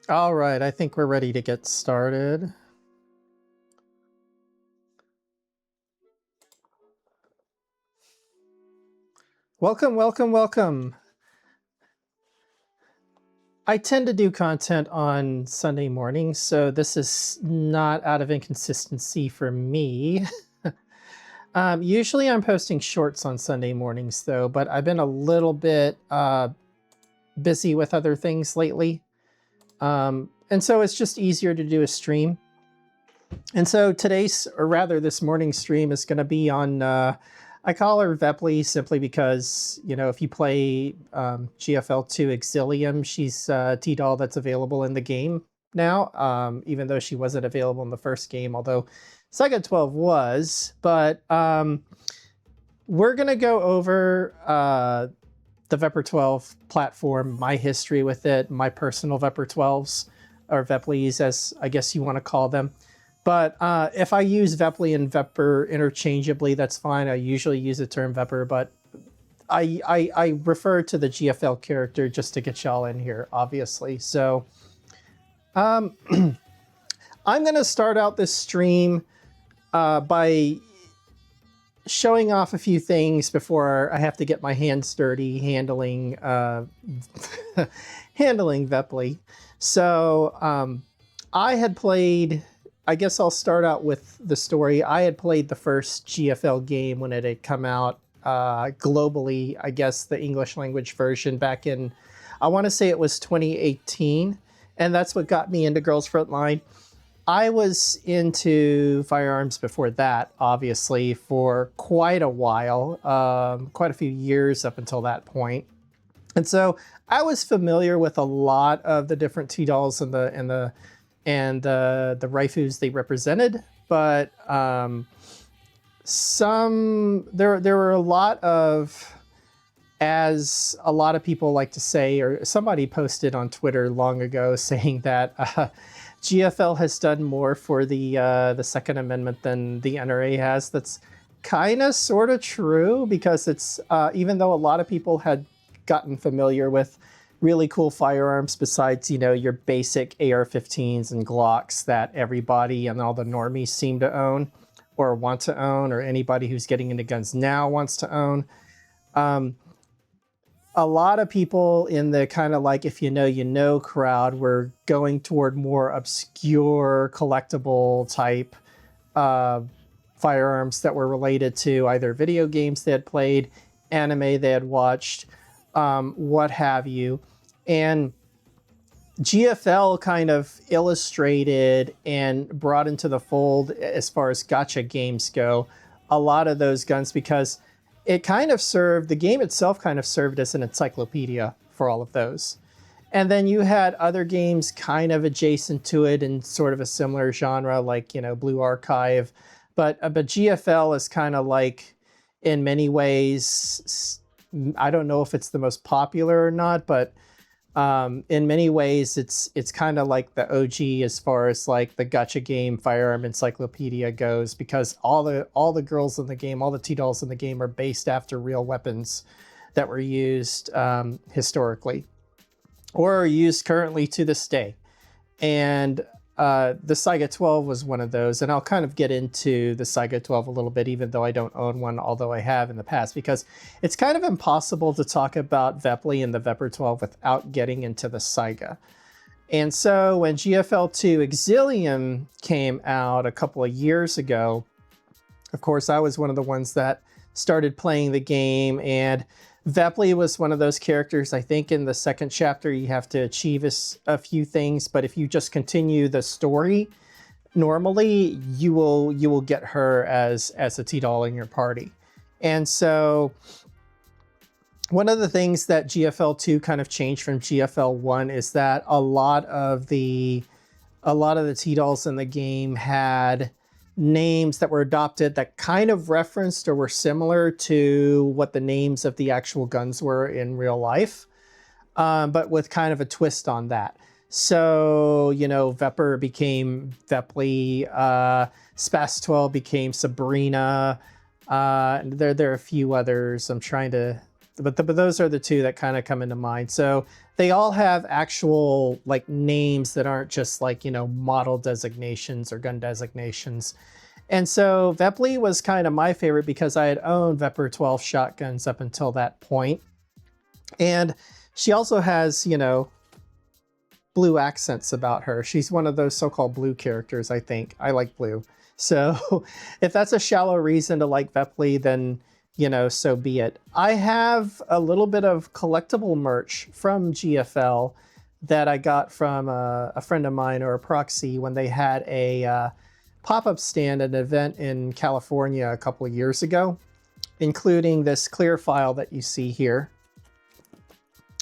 All right, I think we're ready to get started. Welcome, welcome, welcome. I tend to do content on Sunday mornings, so this is not out of inconsistency for me. Usually I'm posting shorts on Sunday mornings, though, but I've been a little bit busy with other things lately. And so it's just easier to do a stream. And so today's, or rather this morning's stream is going to be on, I call her Vepr simply because, you know, if you play GFL2 Exilium, she's a T-Doll that's available in the game now, even though she wasn't available in the first game, although Saga 12 was. But we're going to go over the Vepr 12 platform, my history with it, my personal Vepr 12s, or Veprs, as I guess you want to call them. But if I use Vepr and Vepr interchangeably, that's fine. I usually use the term Vepr, but I refer to the GFL character just to get y'all in here, obviously. So I'm going to start out this stream by showing off a few things before I have to get my hands dirty handling handling Vepr. So I had played, I guess I'll start out with the story. I had played the first GFL game when it had come out globally, I guess the English language version back in, I want to say it was 2018. And that's what got me into Girls Frontline. I was into firearms before that, obviously, for quite a while, quite a few years up until that point. And so I was familiar with a lot of the different T-Dolls and the Raifus they represented, but there were a lot of, as a lot of people like to say, or somebody posted on Twitter long ago saying that GFL has done more for the Second Amendment than the NRA has. That's kind of sort of true, because it's even though a lot of people had gotten familiar with really cool firearms besides, you know, your basic AR-15s and Glocks that everybody and all the normies seem to own or want to own, or anybody who's getting into guns now wants to own. A lot of people in the kind of like, if you know, you know crowd were going toward more obscure collectible type firearms that were related to either video games they had played, anime they had watched, what have you. And GFL kind of illustrated and brought into the fold, as far as gacha games go, a lot of those guns, because it kind of served, the game itself kind of served as an encyclopedia for all of those. And then you had other games kind of adjacent to it in sort of a similar genre, like, you know, Blue Archive. But GFL is kind of like, in many ways, I don't know if it's the most popular or not, but in many ways it's kind of like the OG as far as like the gacha game firearm encyclopedia goes, because all the girls in the game, all the T-Dolls in the game are based after real weapons that were used historically or are used currently to this day. And the Saga 12 was one of those, and I'll kind of get into the Saga 12 a little bit, even though I don't own one, although I have in the past, because it's kind of impossible to talk about Vepr and the Vepr 12 without getting into the Saga. And so when GFL2 Exilium came out a couple of years ago, of course, I was one of the ones that started playing the game, and Vepr was one of those characters. I think in the second chapter you have to achieve a few things, but if you just continue the story normally, you will get her as a T-Doll in your party. And so one of the things that GFL2 kind of changed from GFL1 is that a lot of the T-Dolls in the game had names that were adopted that kind of referenced or were similar to what the names of the actual guns were in real life, but with kind of a twist on that. So, you know, Vepr became Vepr, Spas 12 became Sabrina, and there are a few others. I'm trying to but those are the two that kind of come into mind. So they all have actual like names that aren't just like, you know, model designations or gun designations. And so Vepr was kind of my favorite because I had owned Vepr 12 shotguns up until that point. And she also has, you know, blue accents about her. She's one of those so-called blue characters, I think. I like blue. So if that's a shallow reason to like Vepr, then, you know, so be it. I have a little bit of collectible merch from GFL that I got from a friend of mine, or a proxy, when they had a pop-up stand at an event in California a couple of years ago, including this clear file that you see here,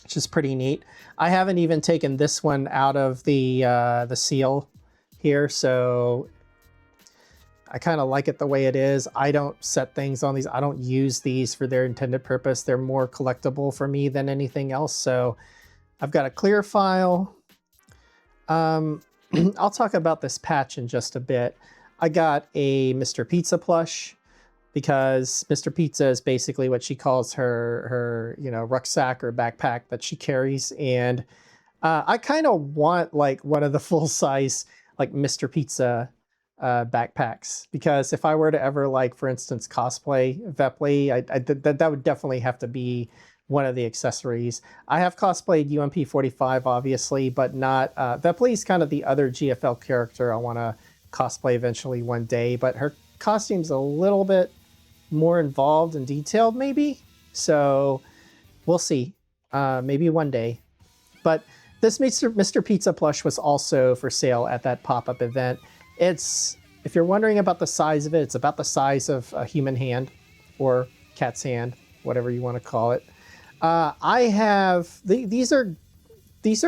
which is pretty neat. I haven't even taken this one out of the seal here, so I kind of like it the way it is. I don't set things on these. I don't use these for their intended purpose. They're more collectible for me than anything else. So I've got a clear file. I'll talk about this patch in just a bit. I got a Mr. Pizza plush because Mr. Pizza is basically what she calls her you know, rucksack or backpack that she carries. And I kind of want like one of the full size like Mr. Pizza backpacks, because if I were to ever, like, for instance, cosplay Vepr, that would definitely have to be one of the accessories. I have cosplayed UMP45 obviously, but not Vepr is kind of the other GFL character I want to cosplay eventually one day, but her costume's a little bit more involved and detailed maybe, so we'll see, maybe one day. But this Mr. Pizza plush was also for sale at that pop-up event. It's, if you're wondering about the size of it, it's about the size of a human hand or cat's hand, whatever you want to call it. I have, these are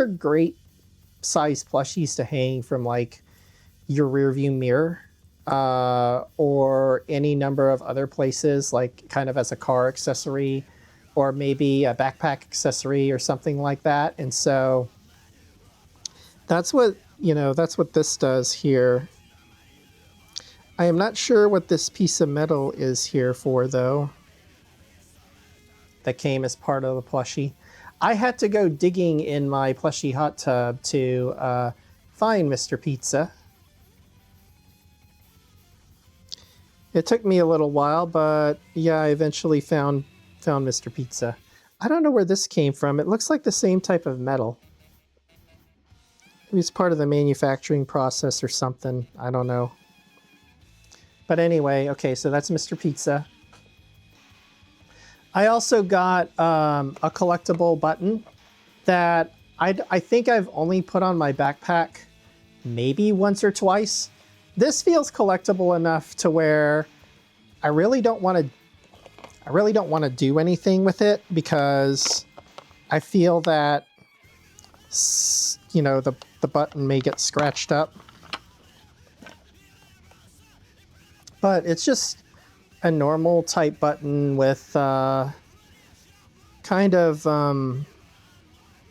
great size plushies to hang from like your rear view mirror or any number of other places, like kind of as a car accessory or maybe a backpack accessory or something like that. And so that's what, you know, that's what this does here. I am not sure what this piece of metal is here for, though, that came as part of the plushie. I had to go digging in my plushie hot tub to find Mr. Pizza. It took me a little while, but yeah, I eventually found Mr. Pizza. I don't know where this came from. It looks like the same type of metal. Maybe it's part of the manufacturing process or something. I don't know. But anyway, okay, so that's Mr. Pizza. I also got a collectible button that I think I've only put on my backpack maybe once or twice. This feels collectible enough to where I really don't want to do anything with it, because I feel that, you know, the button may get scratched up. But it's just a normal type button with kind of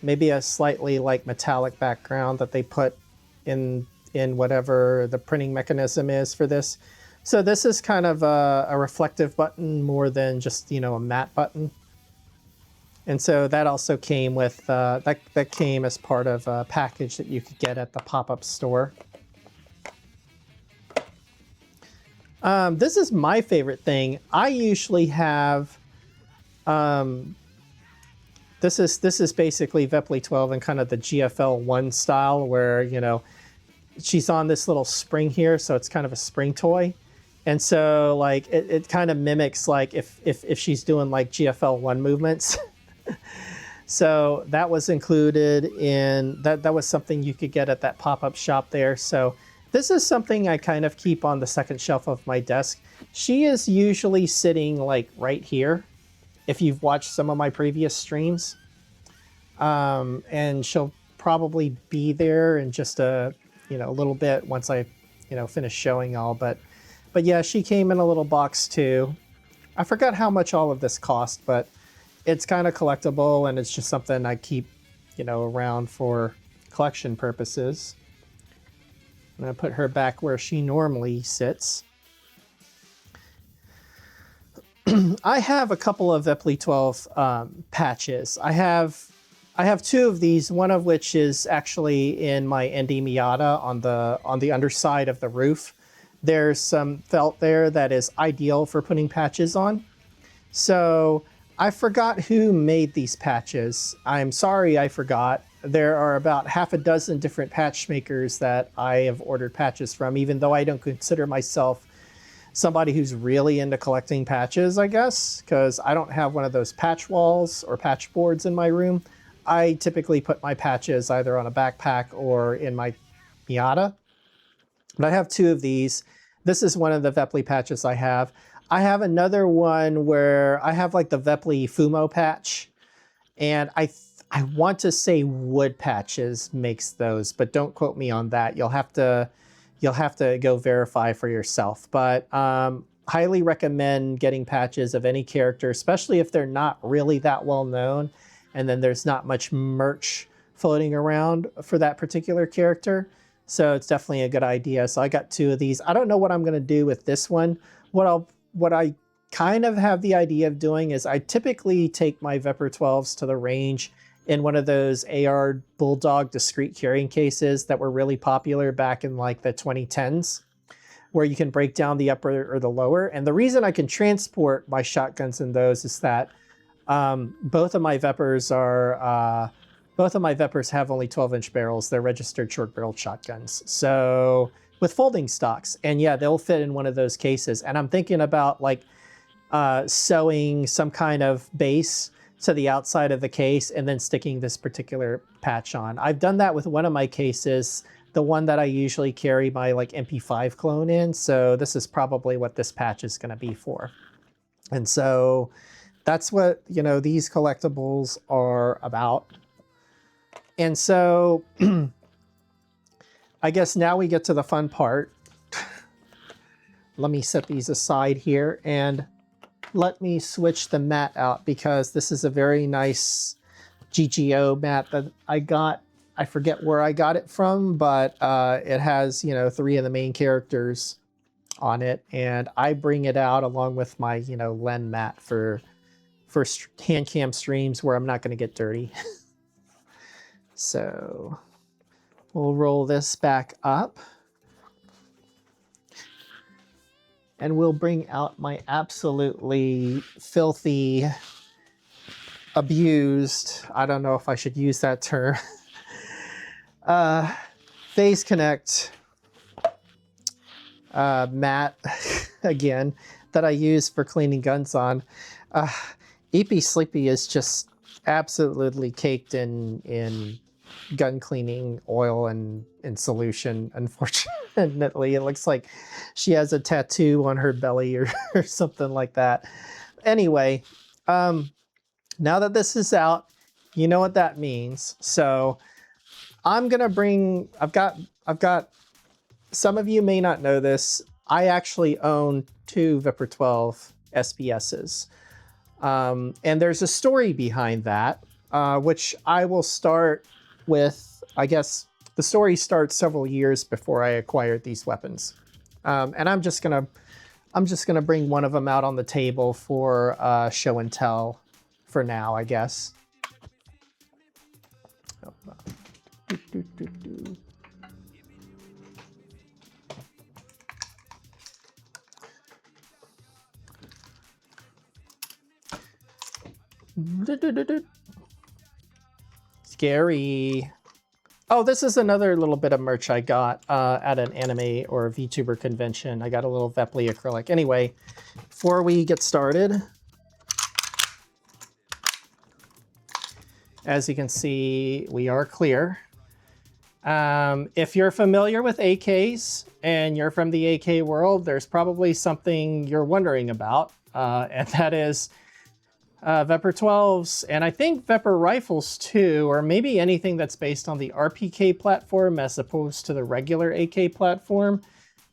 maybe a slightly like metallic background that they put in whatever the printing mechanism is for this. So this is kind of a reflective button more than just, you know, a matte button. And so that also came with that came as part of a package that you could get at the pop-up store. This is my favorite thing. I usually have, this is basically Vepr 12 in kind of the GFL 1 style, where, you know, she's on this little spring here, so it's kind of a spring toy. And so like it kind of mimics like if she's doing like GFL 1 movements. So that was included in that was something you could get at that pop-up shop there. So this is something I kind of keep on the second shelf of my desk. She is usually sitting like right here, if you've watched some of my previous streams. And she'll probably be there in just a little bit once I finish showing all. But yeah, she came in a little box too. I forgot how much all of this cost, but it's kind of collectible, and it's just something I keep around for collection purposes. I'm going to put her back where she normally sits. I have a couple of Vepr 12 patches. I have two of these, one of which is actually in my ND Miata on the underside of the roof. There's some felt there that is ideal for putting patches on. So I forgot who made these patches. I'm sorry I forgot. There are about half a dozen different patch makers that I have ordered patches from, even though I don't consider myself somebody who's really into collecting patches, I guess, because I don't have one of those patch walls or patch boards in my room. I typically put my patches either on a backpack or in my Miata. But I have two of these. This is one of the Vepr patches I have. I have another one where I have like the Vepr Fumo patch, and I want to say Wood Patches makes those, but don't quote me on that. You'll have to go verify for yourself. But highly recommend getting patches of any character, especially if they're not really that well known, and then there's not much merch floating around for that particular character. So it's definitely a good idea. So I got two of these. I don't know what I'm going to do with this one. What I kind of have the idea of doing is I typically take my Vepr 12s to the range in one of those AR Bulldog discrete carrying cases that were really popular back in like the 2010s, where you can break down the upper or the lower. And the reason I can transport my shotguns in those is that both of my Veprs have only 12-inch barrels. They're registered short-barreled shotguns. So with folding stocks, and yeah, they'll fit in one of those cases. And I'm thinking about like sewing some kind of base to the outside of the case and then sticking this particular patch on. I've done that with one of my cases, the one that I usually carry my like MP5 clone in. So this is probably what this patch is going to be for. And so that's what, you know, these collectibles are about. And so I guess now we get to the fun part. Let me set these aside here and let me switch the mat out, because this is a very nice GGO mat that I got. I forget where I got it from, but it has, you know, 3 of the main characters on it, and I bring it out along with my, you know, Len mat for hand cam streams where I'm not going to get dirty. So we'll roll this back up. And we'll bring out my absolutely filthy, abused, I don't know if I should use that term, Phase Connect mat again that I use for cleaning guns on. EP Sleepy is just absolutely caked in gun cleaning oil and in solution. Unfortunately, it looks like she has a tattoo on her belly or something like that. Anyway, now that this is out, you know what that means. So I'm gonna bring, I've got, some of you may not know this, I actually own 2 Vepr 12 SBSs. And there's a story behind that, which I will start with. I guess the story starts several years before I acquired these weapons. And I'm just gonna bring one of them out on the table for show and tell for now, I guess. Scary. Oh, this is another little bit of merch I got at an anime or VTuber convention. I got a little Vepr acrylic. Anyway, before we get started, as you can see, we are clear. If you're familiar with AKs and you're from the AK world, there's probably something you're wondering about, and that is Vepr 12s, and I think Vepr rifles too, or maybe anything that's based on the RPK platform as opposed to the regular AK platform,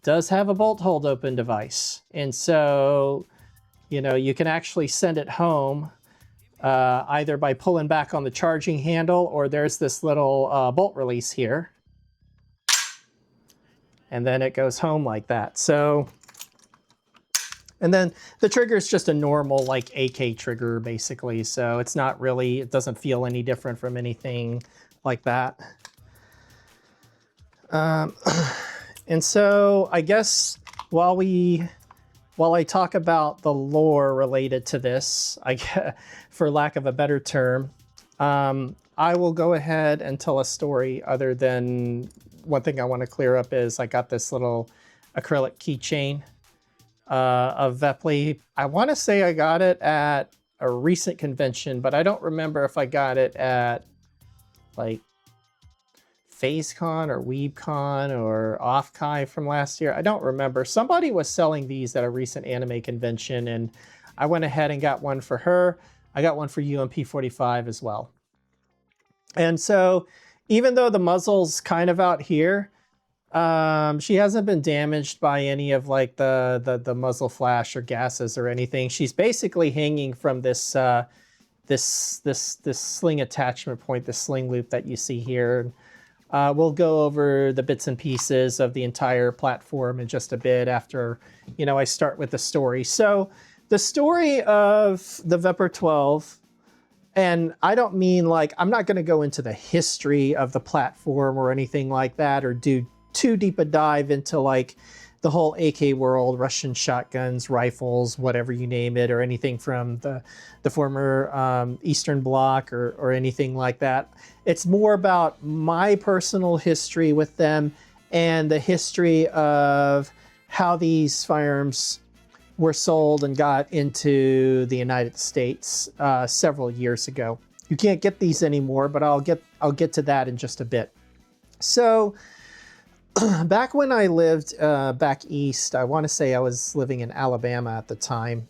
does have a bolt hold open device. And so, you know, you can actually send it home either by pulling back on the charging handle, or there's this little bolt release here. And then it goes home like that. So And then the trigger is just a normal like AK trigger basically. So it's not really, it doesn't feel any different from anything like that. And so I guess while I talk about the lore related to this, for lack of a better term, I will go ahead and tell a story. Other than one thing I want to clear up is I got this little acrylic keychain of Vepr. I want to say I got it at a recent convention, but I don't remember if I got it at like FazeCon or WeebCon or OffCai from last year. I don't remember. Somebody was selling these at a recent anime convention, and I went ahead and got one for her. I got one for UMP45 as well. And so even though the muzzle's kind of out here, she hasn't been damaged by any of like the muzzle flash or gases or anything. She's basically hanging from this this sling attachment point, the sling loop that you see here. We'll go over the bits and pieces of the entire platform in just a bit after, I start with the story. So the story of the Vepr 12, and I don't mean like, I'm not going to go into the history of the platform or anything like that, or do too deep a dive into like the whole AK world, Russian shotguns, rifles, whatever you name it, or anything from the former Eastern Bloc or anything like that. It's more about my personal history with them and the history of how these firearms were sold and got into the United States several years ago. You can't get these anymore, but I'll get to that in just a bit. So back when I lived back east, I want to say I was living in Alabama at the time.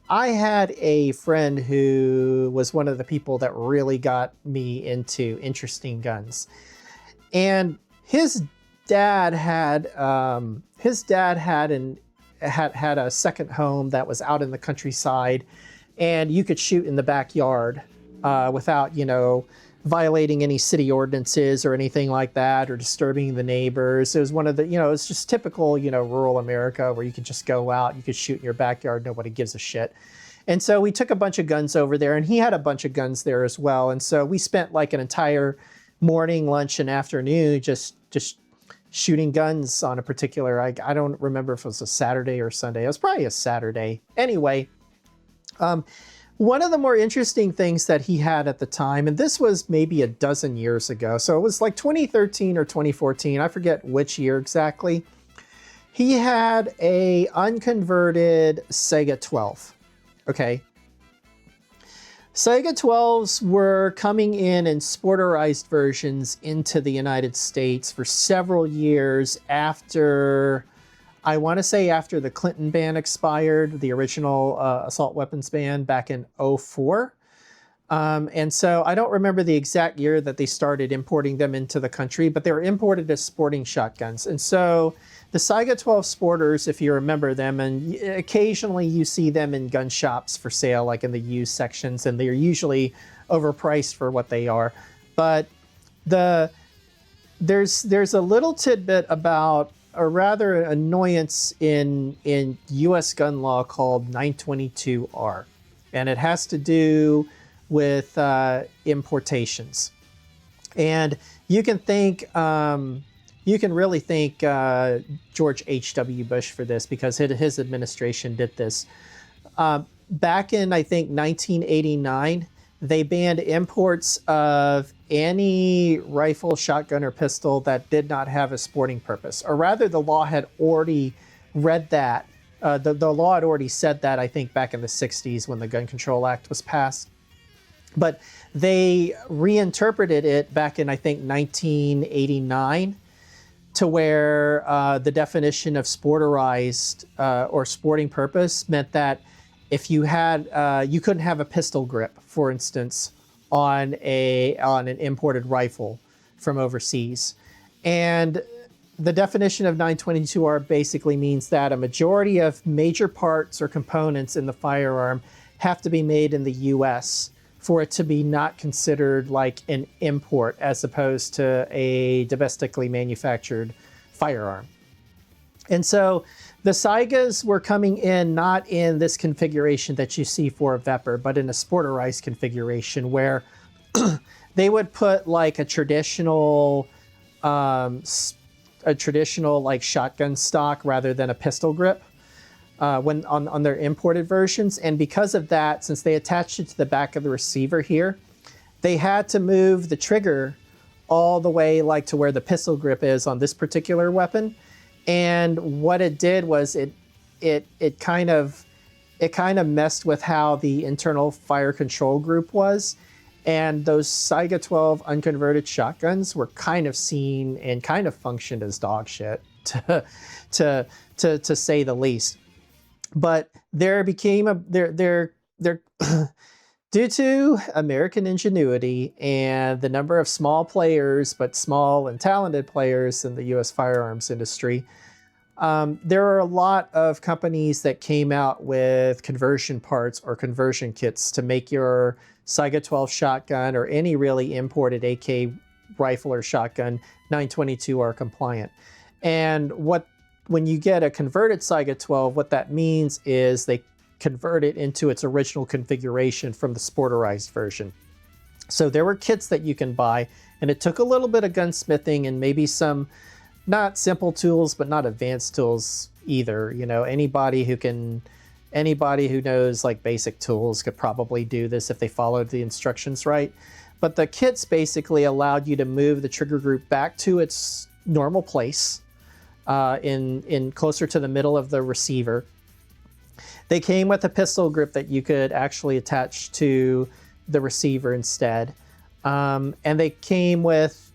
I had a friend who was one of the people that really got me into interesting guns, and his dad had a second home that was out in the countryside, and you could shoot in the backyard without, violating any city ordinances or anything like that, or disturbing the neighbors. It was one of the, it's just typical, rural America where you could just go out, you could shoot in your backyard, nobody gives a shit. And so we took a bunch of guns over there, and he had a bunch of guns there as well. And so we spent like an entire morning, lunch, and afternoon just shooting guns on a particular, I don't remember if it was a Saturday or Sunday. It was probably a Saturday. Anyway, one of the more interesting things that he had at the time, and this was maybe a dozen years ago, so it was like 2013 or 2014, I forget which year exactly, he had a unconverted Sega 12, okay? Sega 12s were coming in sporterized versions into the United States for several years after, I want to say after the Clinton ban expired, the original assault weapons ban back in 2004. And so I don't remember the exact year that they started importing them into the country, but they were imported as sporting shotguns. And so the Saiga 12 Sporters, if you remember them, and occasionally you see them in gun shops for sale, like in the used sections, and they're usually overpriced for what they are. But there's a little tidbit about a rather annoyance in U.S. gun law called 922R, and it has to do with importations. And you can really thank George H.W. Bush for this, because his administration did this. Back in, I think, 1989, they banned imports of any rifle, shotgun, or pistol that did not have a sporting purpose. Or rather, the law had already read that. The law had already said that, I think, back in the 60s when the Gun Control Act was passed. But they reinterpreted it back in, I think, 1989 to where the definition of sporterized or sporting purpose meant that if you had, you couldn't have a pistol grip, for instance, on an imported rifle from overseas. And the definition of 922R basically means that a majority of major parts or components in the firearm have to be made in the U.S. for it to be not considered like an import as opposed to a domestically manufactured firearm. And so the Saigas were coming in not in this configuration that you see for a Vepr, but in a sporterized configuration where they would put like um, a traditional like shotgun stock rather than a pistol grip when on their imported versions. And because of that, since they attached it to the back of the receiver here, they had to move the trigger all the way like to where the pistol grip is on this particular weapon. And what it did was it kind of messed with how the internal fire control group was. And those Saiga 12 unconverted shotguns were kind of seen and kind of functioned as dog shit, to say the least. But there became there due to American ingenuity and the number of small players, but small and talented players in the U.S. firearms industry, there are a lot of companies that came out with conversion parts or conversion kits to make your Saiga 12 shotgun or any really imported AK rifle or shotgun 922R compliant. And when you get a converted Saiga 12, what that means is they convert it into its original configuration from the sporterized version. So there were kits that you can buy, and it took a little bit of gunsmithing and maybe some not simple tools, but not advanced tools either. You know, anybody who knows like basic tools could probably do this if they followed the instructions right. But the kits basically allowed you to move the trigger group back to its normal place in closer to the middle of the receiver. They came with a pistol grip that you could actually attach to the receiver instead. And they came with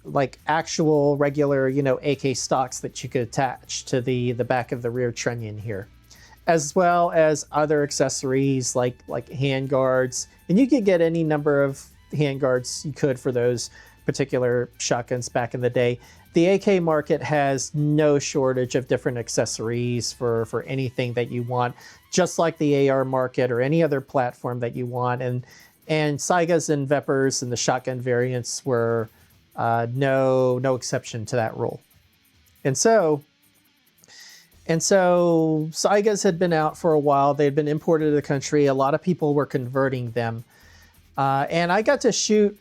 like actual regular, AK stocks that you could attach to the back of the rear trunnion here, as well as other accessories like hand guards. And you could get any number of hand guards you could for those particular shotguns back in the day. The AK market has no shortage of different accessories for anything that you want, just like the AR market or any other platform that you want. And Saigas and Veprs and the shotgun variants were no exception to that rule. And so Saigas had been out for a while. They had been imported to the country. A lot of people were converting them. And I got to shoot.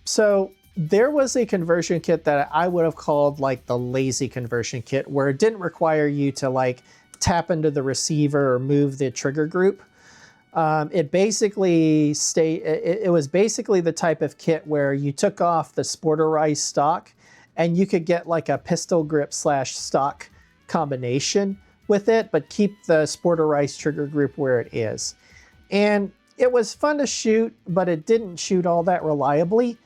So there was a conversion kit that I would have called like the lazy conversion kit, where it didn't require you to like tap into the receiver or move the trigger group. It was basically the type of kit where you took off the sporterized stock and you could get like a pistol grip / stock combination with it, but keep the sporterized trigger group where it is. And it was fun to shoot, but it didn't shoot all that reliably.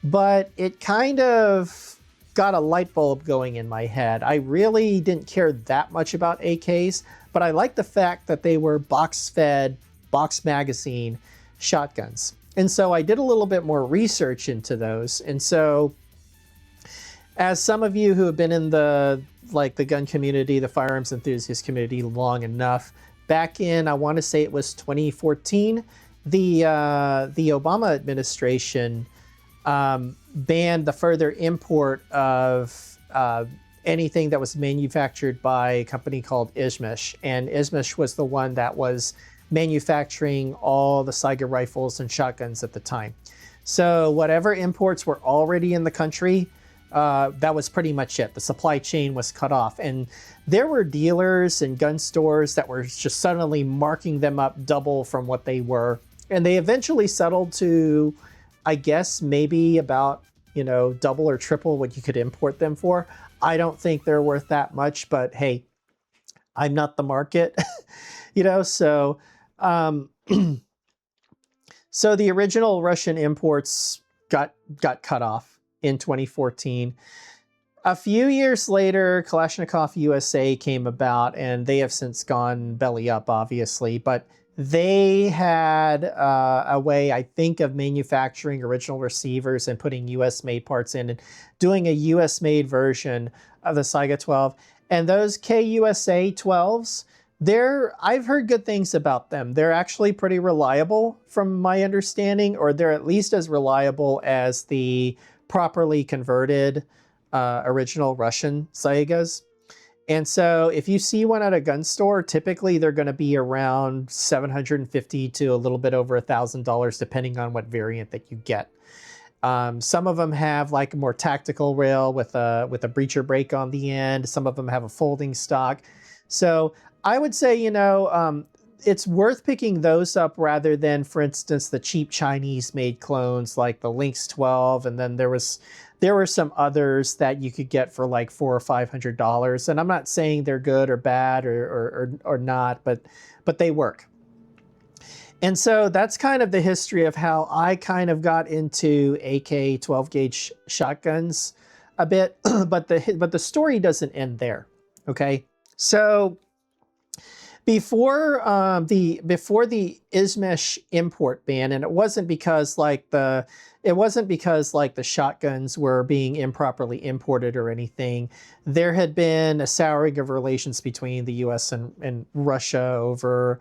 But it kind of got a light bulb going in my head. I really didn't care that much about AKs, but I liked the fact that they were box-fed, box magazine shotguns. And so I did a little bit more research into those. And so as some of you who have been in the gun community, the firearms enthusiast community long enough, back in, I want to say it was 2014, the Obama administration banned the further import of anything that was manufactured by a company called Izmish. And Izmish was the one that was manufacturing all the Saiga rifles and shotguns at the time. So whatever imports were already in the country, that was pretty much it. The supply chain was cut off. And there were dealers and gun stores that were just suddenly marking them up double from what they were. And they eventually settled to, I guess, maybe about, double or triple what you could import them for. I don't think they're worth that much, but hey, I'm not the market, so so the original Russian imports got cut off in 2014. A few years later, Kalashnikov USA came about, and they have since gone belly up, obviously, but they had a way, I think, of manufacturing original receivers and putting US-made parts in and doing a US-made version of the Saiga 12. And those KUSA 12s, I've heard good things about them. They're actually pretty reliable from my understanding, or they're at least as reliable as the properly converted original Russian Saigas. And so if you see one at a gun store, typically they're going to be around $750 to a little bit over $1,000, depending on what variant that you get. Some of them have like a more tactical rail with a breacher brake on the end. Some of them have a folding stock. So I would say, it's worth picking those up rather than, for instance, the cheap Chinese-made clones like the Lynx 12, and then there were some others that you could get for like $400 or $500. And I'm not saying they're good or bad or not, but they work. And so that's kind of the history of how I kind of got into AK 12 gauge shotguns a bit, but the story doesn't end there. Okay, so before the Izmesh import ban, and it wasn't because like the shotguns were being improperly imported or anything. There had been a souring of relations between the U.S. and Russia over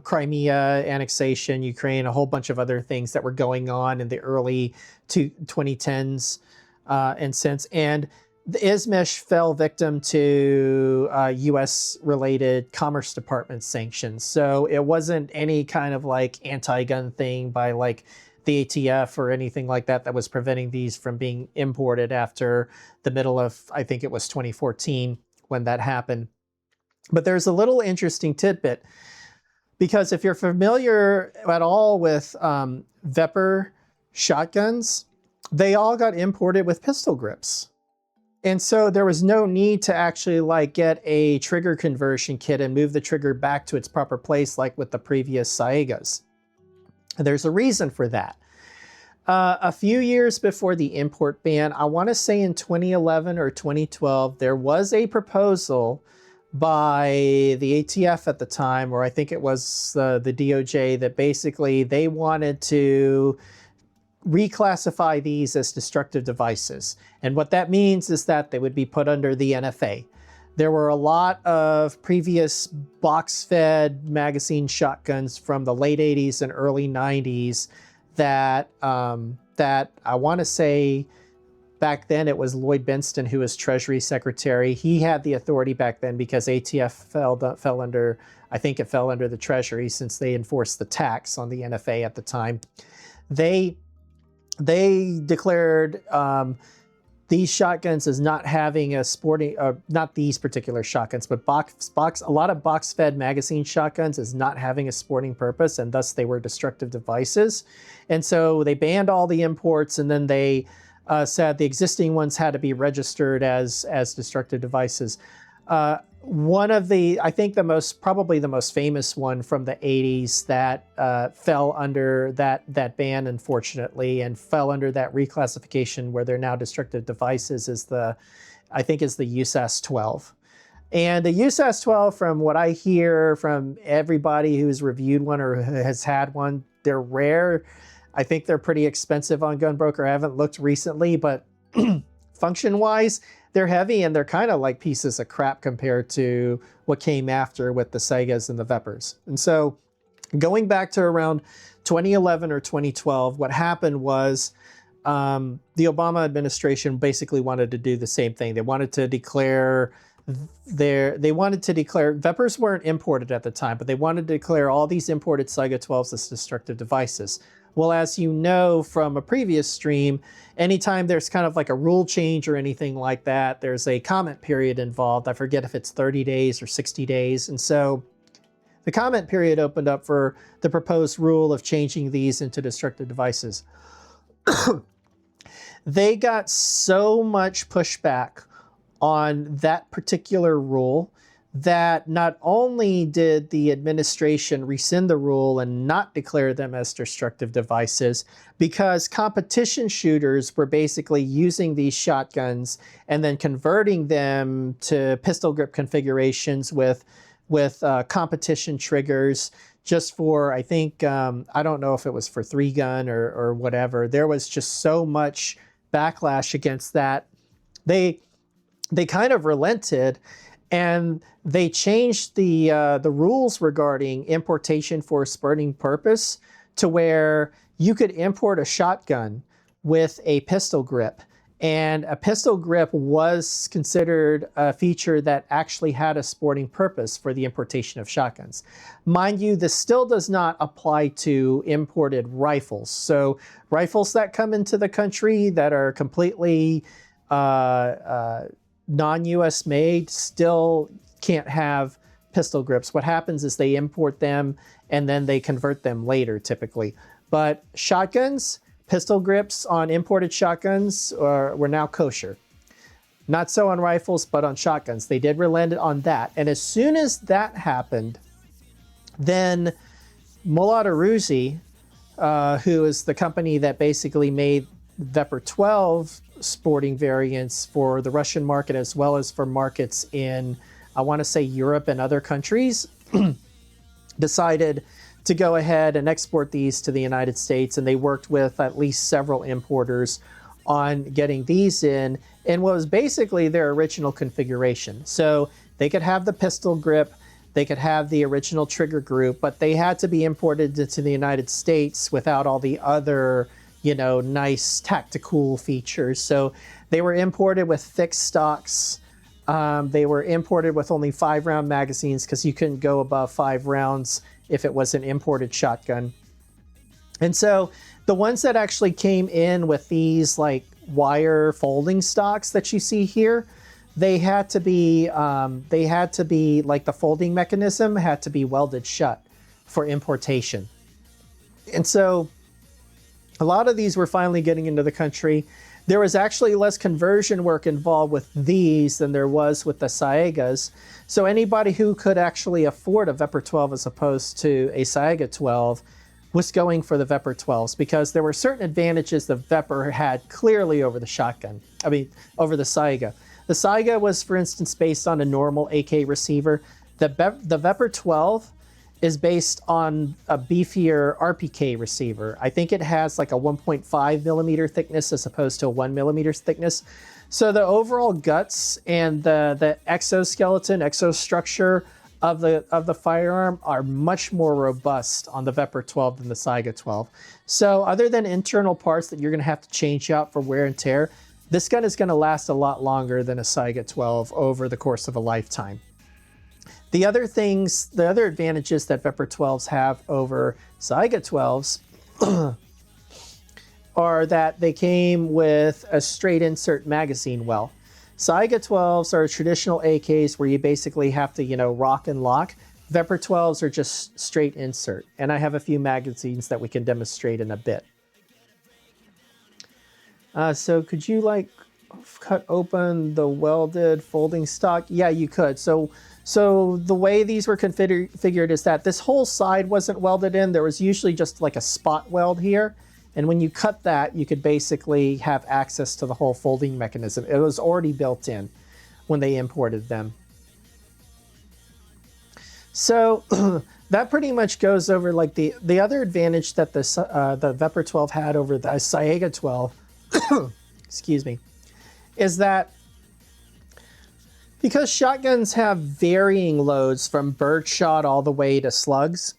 Crimea annexation, Ukraine, a whole bunch of other things that were going on in the early 2010s and since. And the Izmesh fell victim to U.S.-related Commerce Department sanctions. So it wasn't any kind of like anti-gun thing by like the ATF or anything like that was preventing these from being imported after the middle of, I think it was 2014 when that happened. But there's a little interesting tidbit, because if you're familiar at all with Vepr shotguns, they all got imported with pistol grips. And so there was no need to actually like get a trigger conversion kit and move the trigger back to its proper place like with the previous Saigas. There's a reason for that. A few years before the import ban, I want to say in 2011 or 2012, there was a proposal by the ATF at the time, or I think it was the DOJ, that basically they wanted to reclassify these as destructive devices. And what that means is that they would be put under the NFA. There were a lot of previous box-fed magazine shotguns from the late 80s and early 90s that I want to say back then it was Lloyd Benston who was Treasury Secretary. He had the authority back then because ATF fell under, I think it fell under the Treasury since they enforced the tax on the NFA at the time. They declared these shotguns as not having a sporting, not these particular shotguns, but a lot of box-fed magazine shotguns as not having a sporting purpose, and thus they were destructive devices. And so they banned all the imports, and then they said the existing ones had to be registered as destructive devices. One of the, I think probably the most famous one from the 80s that fell under that ban, unfortunately, and fell under that reclassification where they're now destructive devices is the USAS 12. And the USAS 12, from what I hear from everybody who's reviewed one or has had one, they're rare. I think they're pretty expensive on Gunbroker. I haven't looked recently, but function-wise, they're heavy and they're kind of like pieces of crap compared to what came after with the Saigas and the Veprs. And so going back to around 2011 or 2012, what happened was the Obama administration basically wanted to do the same thing. They wanted to declare Veprs weren't imported at the time, but they wanted to declare all these imported Saiga 12s as destructive devices. Well, as you know from a previous stream, anytime there's kind of like a rule change or anything like that, there's a comment period involved. I forget if it's 30 days or 60 days. And so the comment period opened up for the proposed rule of changing these into destructive devices. They got so much pushback on that particular rule that not only did the administration rescind the rule and not declare them as destructive devices, because competition shooters were basically using these shotguns and then converting them to pistol grip configurations with competition triggers just for, I think, I don't know if it was for 3-gun or whatever. There was just so much backlash against that. They kind of relented, and they changed the rules regarding importation for a sporting purpose to where you could import a shotgun with a pistol grip And a pistol grip was considered a feature that actually had a sporting purpose for the importation of shotguns. Mind you, this still does not apply to imported rifles. So rifles that come into the country that are completely non-US made still can't have pistol grips. What happens is they import them and then they convert them later typically. But shotguns, pistol grips on imported shotguns were now kosher. Not so on rifles, but on shotguns. They did relent on that. And as soon as that happened, then Mollad Arouzi, who is the company that basically made Vepr 12 sporting variants for the Russian market as well as for markets in, I want to say, Europe and other countries, decided to go ahead and export these to the United States, and they worked with at least several importers on getting these in what was basically their original configuration. So they could have the pistol grip, they could have the original trigger group, but they had to be imported into the United States without all the other, you know, nice tactical features. So they were imported with fixed stocks. They were imported with only 5-round magazines because you couldn't go above 5 rounds if it was an imported shotgun. And so the ones that actually came in with these like wire folding stocks that you see here, they had to be like the folding mechanism had to be welded shut for importation. And so a lot of these were finally getting into the country. There was actually less conversion work involved with these than there was with the Saegas. So anybody who could actually afford a Vepr 12 as opposed to a Saega 12 was going for the Vepr 12s because there were certain advantages the Vepr had clearly over the shotgun. I mean, over the Saega. The Saega was, for instance, based on a normal AK receiver. The Vepr 12 is based on a beefier RPK receiver. I think it has like a 1.5 millimeter thickness as opposed to a 1 millimeter thickness. So the overall guts and the exostructure of the firearm are much more robust on the Vepr 12 than the Saega 12. So other than internal parts that you're gonna have to change out for wear and tear, this gun is gonna last a lot longer than a Saega 12 over the course of a lifetime. The other advantages that Vepr 12s have over Saega 12s are that they came with a straight insert magazine well. Saega 12s are traditional AKs where you basically have to, you know, rock and lock. Vepr 12s are just straight insert. And I have a few magazines that we can demonstrate in a bit. So could you like cut open the welded folding stock? Yeah, you could. So the way these were configured is that this whole side wasn't welded in. There was usually just like a spot weld here. And when you cut that, you could basically have access to the whole folding mechanism. It was already built in when they imported them. So that pretty much goes over like the other advantage that the Vepr 12 had over the Saega 12, excuse me, is that because shotguns have varying loads from birdshot all the way to slugs,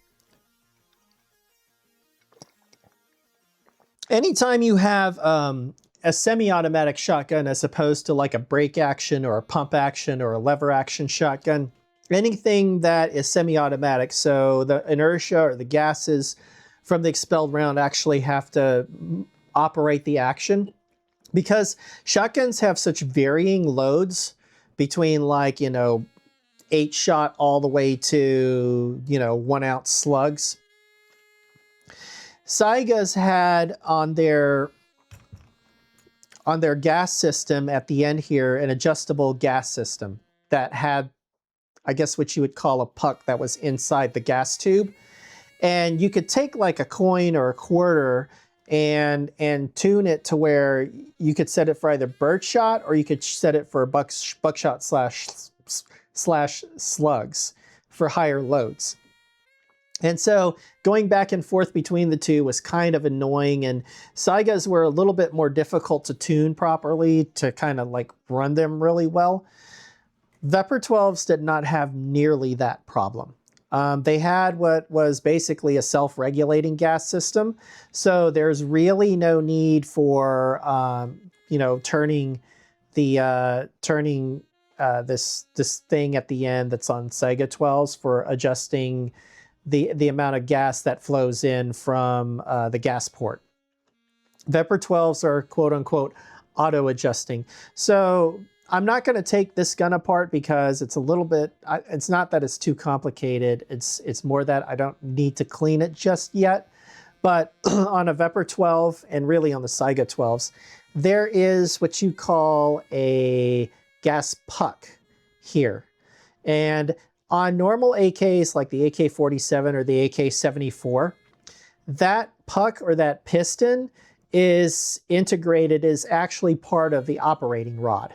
anytime you have a semi-automatic shotgun as opposed to like a brake action or a pump action or a lever action shotgun, anything that is semi-automatic, so the inertia or the gases from the expelled round actually have to operate the action. Because shotguns have such varying loads between like, you know, 8-shot all the way to, you know, 1-ounce slugs. Saegas had on their gas system at the end here an adjustable gas system that had, I guess what you would call a puck that was inside the gas tube. And you could take like a coin or a quarter and tune it to where you could set it for either birdshot or you could set it for buckshot slash slugs for higher loads. And so going back and forth between the two was kind of annoying, and Saegas were a little bit more difficult to tune properly to kind of like run them really well. Vepr 12s did not have nearly that problem. They had what was basically a self-regulating gas system. So there's really no need for, turning this thing at the end that's on Saiga 12s for adjusting the amount of gas that flows in from the gas port. Vepr 12s are quote unquote auto adjusting. So I'm not going to take this gun apart because it's a little bit, it's not that it's too complicated. It's more that I don't need to clean it just yet. But on a Vepr 12 and really on the Saiga 12s, there is what you call a gas puck here. And on normal AKs like the AK-47 or the AK-74, that puck or that piston is integrated, is actually part of the operating rod.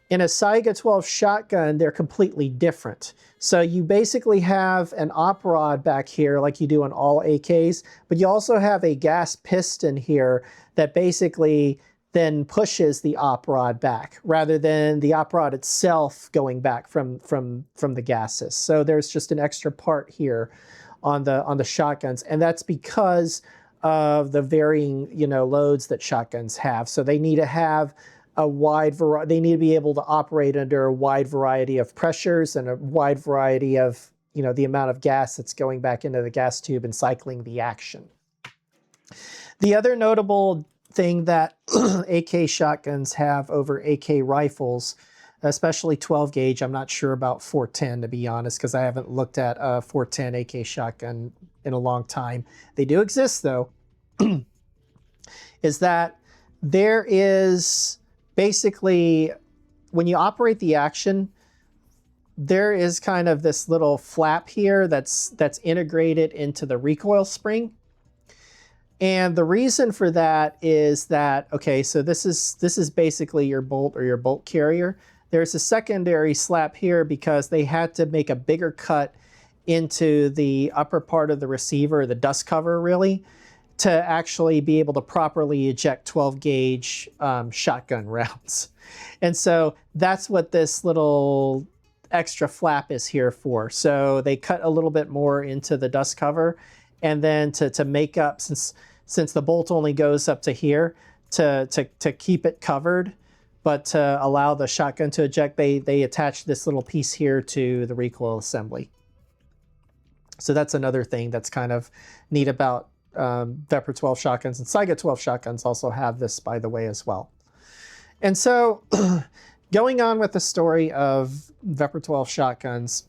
In a Saiga 12 shotgun, they're completely different. So you basically have an op rod back here like you do on all AKs, but you also have a gas piston here that basically then pushes the op rod back rather than the op rod itself going back from the gases. So there's just an extra part here on the shotguns, and that's because of the varying loads that shotguns have. So they need to have a wide variety. They need to be able to operate under a wide variety of pressures and a wide variety of the amount of gas that's going back into the gas tube and cycling the action. The other notable thing that AK shotguns have over AK rifles, especially 12 gauge, I'm not sure about 410 to be honest, because I haven't looked at a 410 AK shotgun in a long time. They do exist though, is that there is basically, when you operate the action, there is kind of this little flap here that's integrated into the recoil spring. And the reason for that is that, okay, so this is basically your bolt or your bolt carrier. There's a secondary slap here because they had to make a bigger cut into the upper part of the receiver, the dust cover really, to actually be able to properly eject 12 gauge shotgun rounds. And so that's what this little extra flap is here for. So they cut a little bit more into the dust cover, and then to make up, since the bolt only goes up to here, to keep it covered, but to allow the shotgun to eject, they attach this little piece here to the recoil assembly. So that's another thing that's kind of neat about Vepr 12 shotguns, and Saiga 12 shotguns also have this, by the way, as well. And so going on with the story of Vepr 12 shotguns,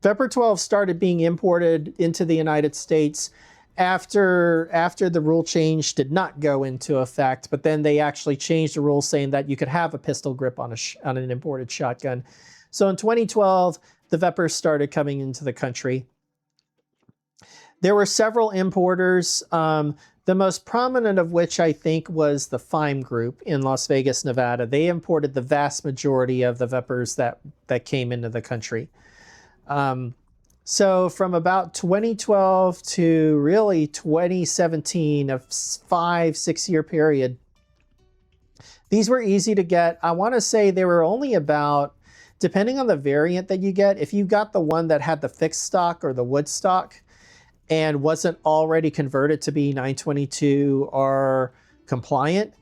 Vepr 12 started being imported into the United States after the rule change did not go into effect, but then they actually changed the rules saying that you could have a pistol grip on an imported shotgun. So in 2012, the Veprs started coming into the country. There were several importers, the most prominent of which I think was the Fime Group in Las Vegas, Nevada. They imported the vast majority of the Veprs that came into the country. So from about 2012 to really 2017, a 5-6 year period, these were easy to get. I want to say they were only about, depending on the variant that you get, if you got the one that had the fixed stock or the wood stock and wasn't already converted to be 922 or compliant,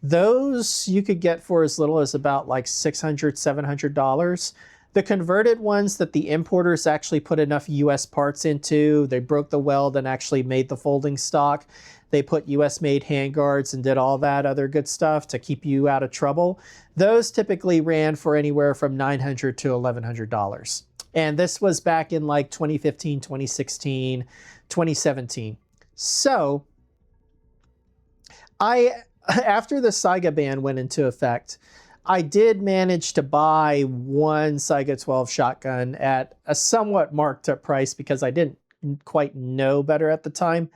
those you could get for as little as about like $600, $700. The converted ones that the importers actually put enough US parts into, they broke the weld and actually made the folding stock. They put US made handguards and did all that other good stuff to keep you out of trouble. Those typically ran for anywhere from $900 to $1,100. And this was back in like 2015, 2016, 2017. So after the Saiga ban went into effect, I did manage to buy one Saiga 12 shotgun at a somewhat marked up price because I didn't quite know better at the time.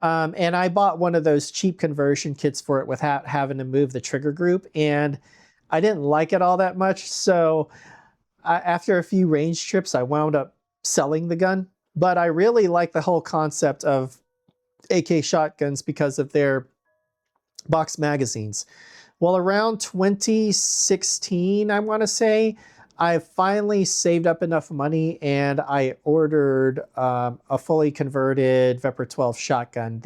And I bought one of those cheap conversion kits for it without having to move the trigger group. And I didn't like it all that much. So after a few range trips, I wound up selling the gun. But I really like the whole concept of AK shotguns because of their box magazines. Well, around 2016, I want to say, I finally saved up enough money and I ordered a fully converted Vepr 12 shotgun.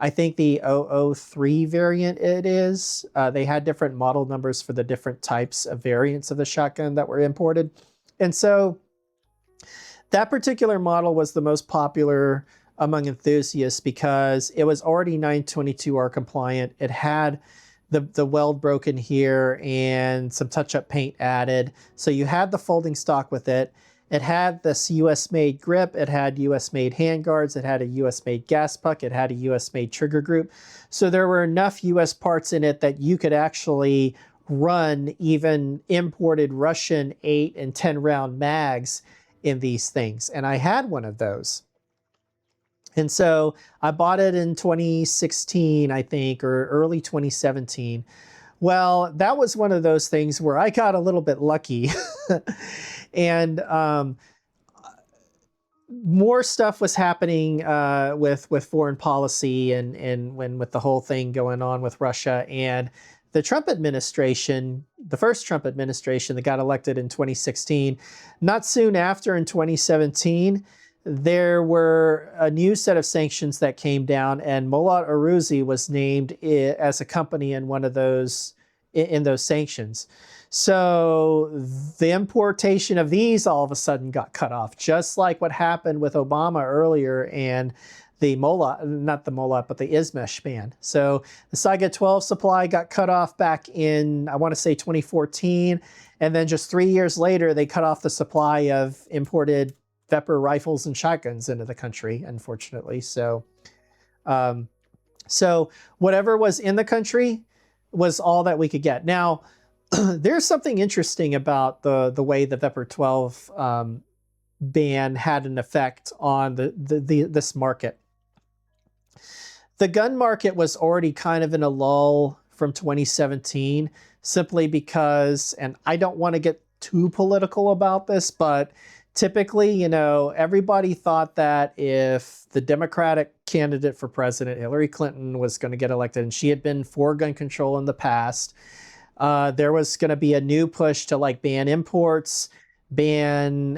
I think the 003 variant it is. They had different model numbers for the different types of variants of the shotgun that were imported. And so that particular model was the most popular among enthusiasts because it was already 922R compliant. It had the weld broken here and some touch-up paint added. So you had the folding stock with it. It had this US-made grip. It had US-made handguards. It had a US-made gas puck. It had a US-made trigger group. So there were enough US parts in it that you could actually run even imported Russian 8 and 10 round mags in these things. And I had one of those. And so I bought it in 2016, I think, or early 2017. Well, that was one of those things where I got a little bit lucky. And more stuff was happening with foreign policy and with the whole thing going on with Russia. And the Trump administration, the first Trump administration that got elected in 2016, not soon after in 2017, there were a new set of sanctions that came down, and Molat Arouzi was named as a company in one of those, in those sanctions. So the importation of these all of a sudden got cut off, just like what happened with Obama earlier and the Molat, not the Molat, but the Izmesh ban. So the Saiga 12 supply got cut off back in, I want to say 2014. And then just 3 years later, they cut off the supply of imported Vepr rifles and shotguns into the country, unfortunately. So, so whatever was in the country was all that we could get. Now, there's something interesting about the way the Vepr 12 ban had an effect on this market. The gun market was already kind of in a lull from 2017, simply because, and I don't want to get too political about this, but typically, you know, everybody thought that if the Democratic candidate for president, Hillary Clinton, was going to get elected, and she had been for gun control in the past, there was going to be a new push to like ban imports, ban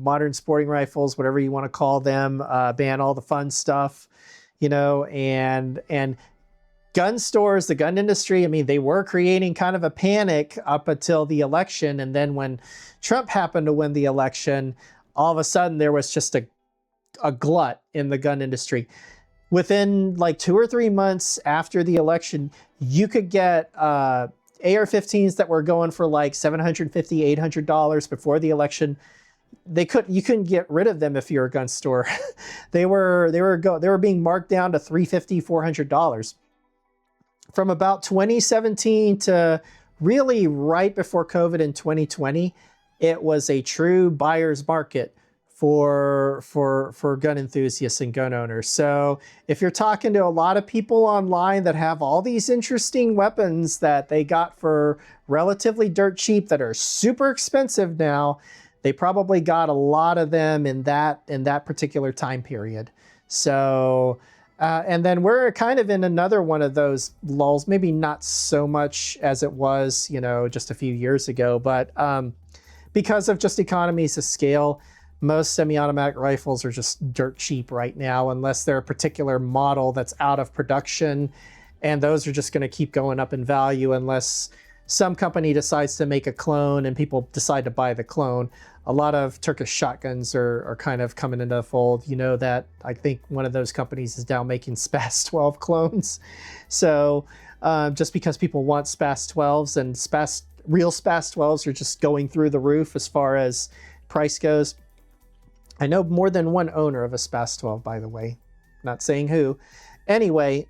modern sporting rifles, whatever you want to call them, ban all the fun stuff, you know, and gun stores, the gun industry, I mean, they were creating kind of a panic up until the election. And then when Trump happened to win the election, all of a sudden there was just a glut in the gun industry. Within like 2 or 3 months after the election, you could get AR-15s that were going for like $750, $800 before the election. You couldn't get rid of them if you're a gun store. they were being marked down to $350, $400. From about 2017 to really right before COVID in 2020, it was a true buyer's market for gun enthusiasts and gun owners. So if you're talking to a lot of people online that have all these interesting weapons that they got for relatively dirt cheap that are super expensive now, they probably got a lot of them in that particular time period. So, and then we're kind of in another one of those lulls, maybe not so much as it was, you know, just a few years ago, but because of just economies of scale, most semi-automatic rifles are just dirt cheap right now, unless they're a particular model that's out of production. And those are just going to keep going up in value unless some company decides to make a clone and people decide to buy the clone. A lot of Turkish shotguns are kind of coming into the fold. You know that I think one of those companies is now making SPAS 12 clones. So just because people want SPAS 12s, and real SPAS 12s are just going through the roof as far as price goes. I know more than one owner of a SPAS 12, by the way. Not saying who. Anyway,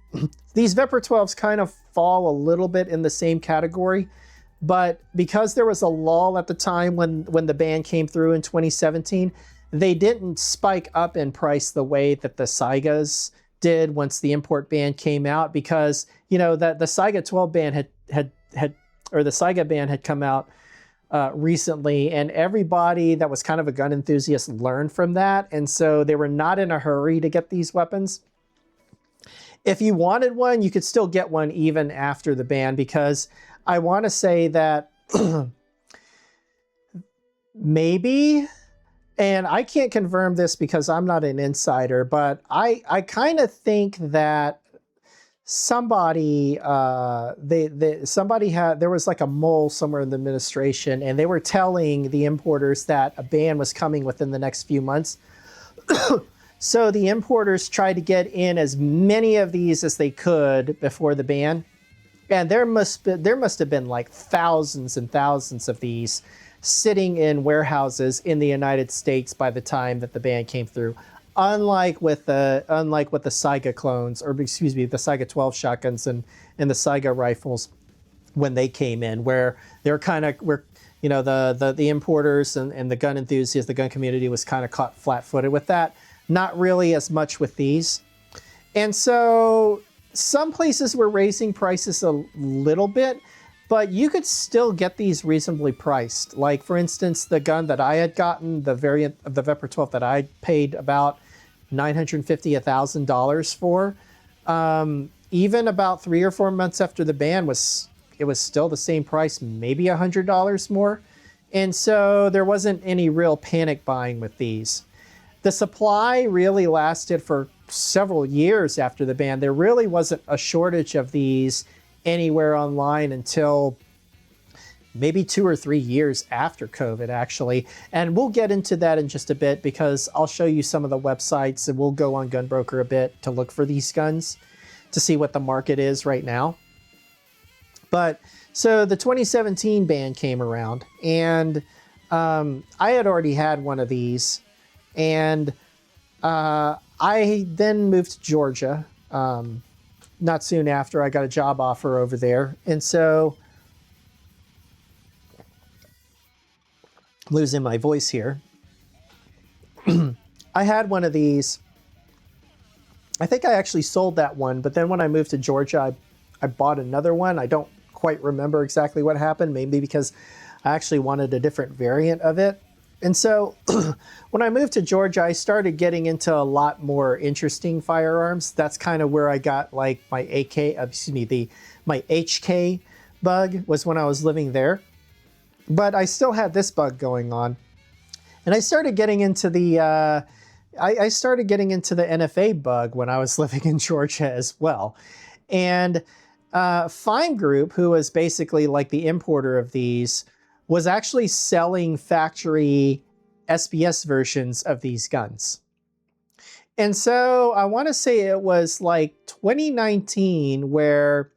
these Vepr 12s kind of fall a little bit in the same category, but because there was a lull at the time when the ban came through in 2017, they didn't spike up in price the way that the Saigas did once the import ban came out, because, you know, that the Saiga 12 ban or the Saiga ban had come out recently, and everybody that was kind of a gun enthusiast learned from that, and so they were not in a hurry to get these weapons. If you wanted one, you could still get one even after the ban, because I want to say that maybe, and I can't confirm this because I'm not an insider, but I kind of think that somebody there was like a mole somewhere in the administration, and they were telling the importers that a ban was coming within the next few months. So the importers tried to get in as many of these as they could before the ban. And there must have been like thousands and thousands of these sitting in warehouses in the United States by the time that the ban came through. Unlike with the Saiga clones, or excuse me, the Saiga 12 shotguns and the Saiga rifles when they came in, where they're kind of the importers and the gun enthusiasts, the gun community was kind of caught flat-footed with that. Not really as much with these. And so some places were raising prices a little bit, but you could still get these reasonably priced. Like, for instance, the gun that I had gotten, the variant of the Vepr 12 that I paid about $950, $1,000 for, even about 3 or 4 months after the ban, it was still the same price, maybe $100 more. And so there wasn't any real panic buying with these. The supply really lasted for several years after the ban. There really wasn't a shortage of these anywhere online until maybe 2 or 3 years after COVID, actually. And we'll get into that in just a bit, because I'll show you some of the websites, and we'll go on Gunbroker a bit to look for these guns to see what the market is right now. But so the 2017 ban came around, and I had already had one of these. And I then moved to Georgia. Not soon after, I got a job offer over there. And so, losing my voice here. I had one of these. I think I actually sold that one, but then when I moved to Georgia, I bought another one. I don't quite remember exactly what happened, maybe because I actually wanted a different variant of it. And so when I moved to Georgia, I started getting into a lot more interesting firearms. That's kind of where I got like my my HK bug, was when I was living there. But I still had this bug going on. And I started getting into the I started getting into the NFA bug when I was living in Georgia as well. And Fine Group, who was basically like the importer of these, was actually selling factory SBS versions of these guns. And so I want to say it was like 2019 where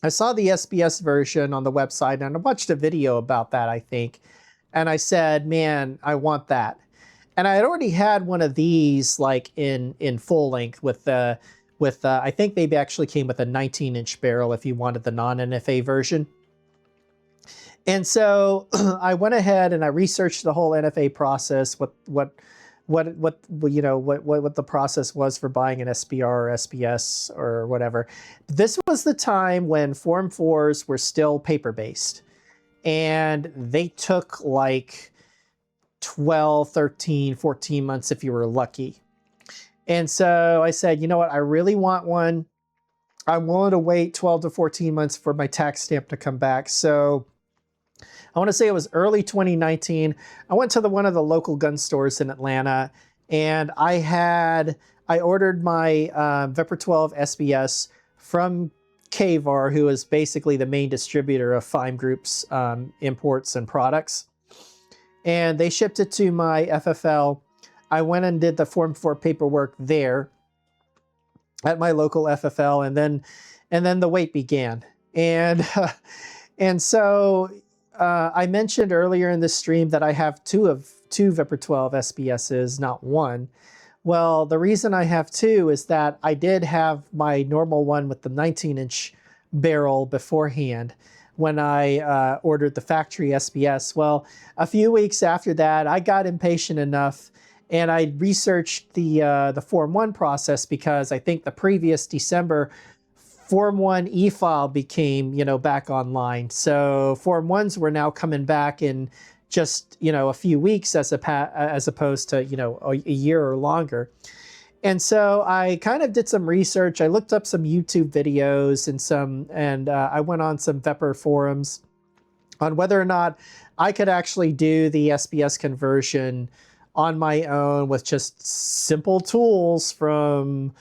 I saw the SBS version on the website, and I watched a video about that, I think. And I said, man, I want that. And I had already had one of these like in full length with I think they actually came with a 19-inch barrel if you wanted the non-NFA version. And so I went ahead and I researched the whole NFA process, what the process was for buying an SBR or SBS or whatever. This was the time when Form 4s were still paper-based, and they took like 12, 13, 14 months if you were lucky. And so I said, you know what, I really want one. I'm willing to wait 12 to 14 months for my tax stamp to come back. So I want to say it was early 2019. I went to one of the local gun stores in Atlanta, and I ordered my Vepr 12 SBS from KVAR, who is basically the main distributor of Fime Group's imports and products. And they shipped it to my FFL. I went and did the Form 4 paperwork there at my local FFL, and then the wait began. And so I mentioned earlier in this stream that I have two Vepr 12 SBSs, not one. Well, the reason I have two is that I did have my normal one with the 19-inch barrel beforehand when I ordered the factory SBS. Well, a few weeks after that, I got impatient enough, and I researched the Form 1 process, because I think the previous December Form 1 e-file became, back online. So Form 1s were now coming back in just, a few weeks as opposed to, a year or longer. And so I kind of did some research. I looked up some YouTube videos and I went on some Vepr forums on whether or not I could actually do the SBS conversion on my own with just simple tools from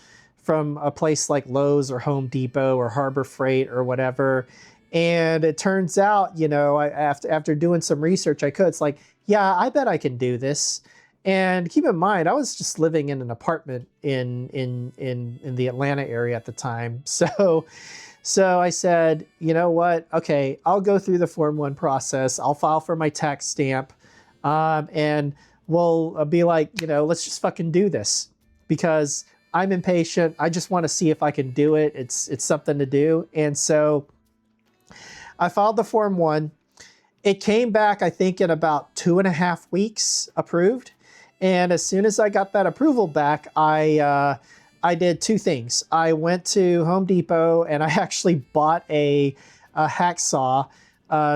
a place like Lowe's or Home Depot or Harbor Freight or whatever. And it turns out, you know, after doing some research, it's like, yeah, I bet I can do this. And keep in mind, I was just living in an apartment in the Atlanta area at the time. So I said, you know what? Okay, I'll go through the Form 1 process. I'll file for my tax stamp. And we'll be like, you know, let's just fucking do this, because I'm impatient. I just want to see if I can do it. It's something to do. And so I filed the Form 1. It came back, I think, in about 2.5 weeks approved. And as soon as I got that approval back, I did two things. I went to Home Depot and I actually bought a hacksaw,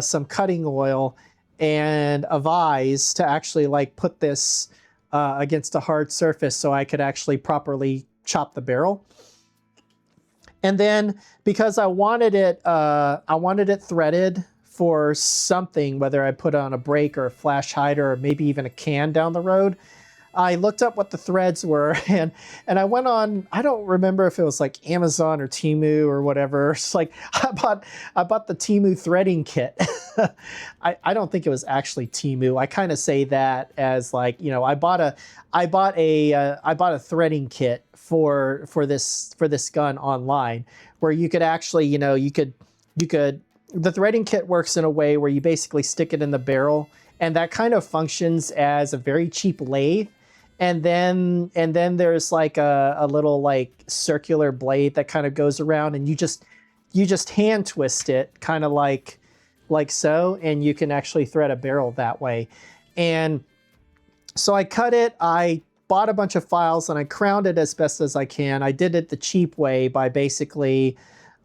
some cutting oil, and a vise to actually like put this against a hard surface so I could actually properly chop the barrel. And then because I wanted it threaded for something, whether I put on a brake or a flash hider or maybe even a can down the road, I looked up what the threads were, and I went on, I don't remember if it was like Amazon or Temu or whatever. It's like I bought the Temu threading kit. I don't think it was actually Temu. I kind of say that as like, you know, I bought a threading kit for this gun online, where you could actually, you know, the threading kit works in a way where you basically stick it in the barrel, and that kind of functions as a very cheap lathe. And then there's like a little like circular blade that kind of goes around, and you just hand twist it kind of like so, and you can actually thread a barrel that way. And so I cut it, I bought a bunch of files, and I crowned it as best as I can. I did it the cheap way by basically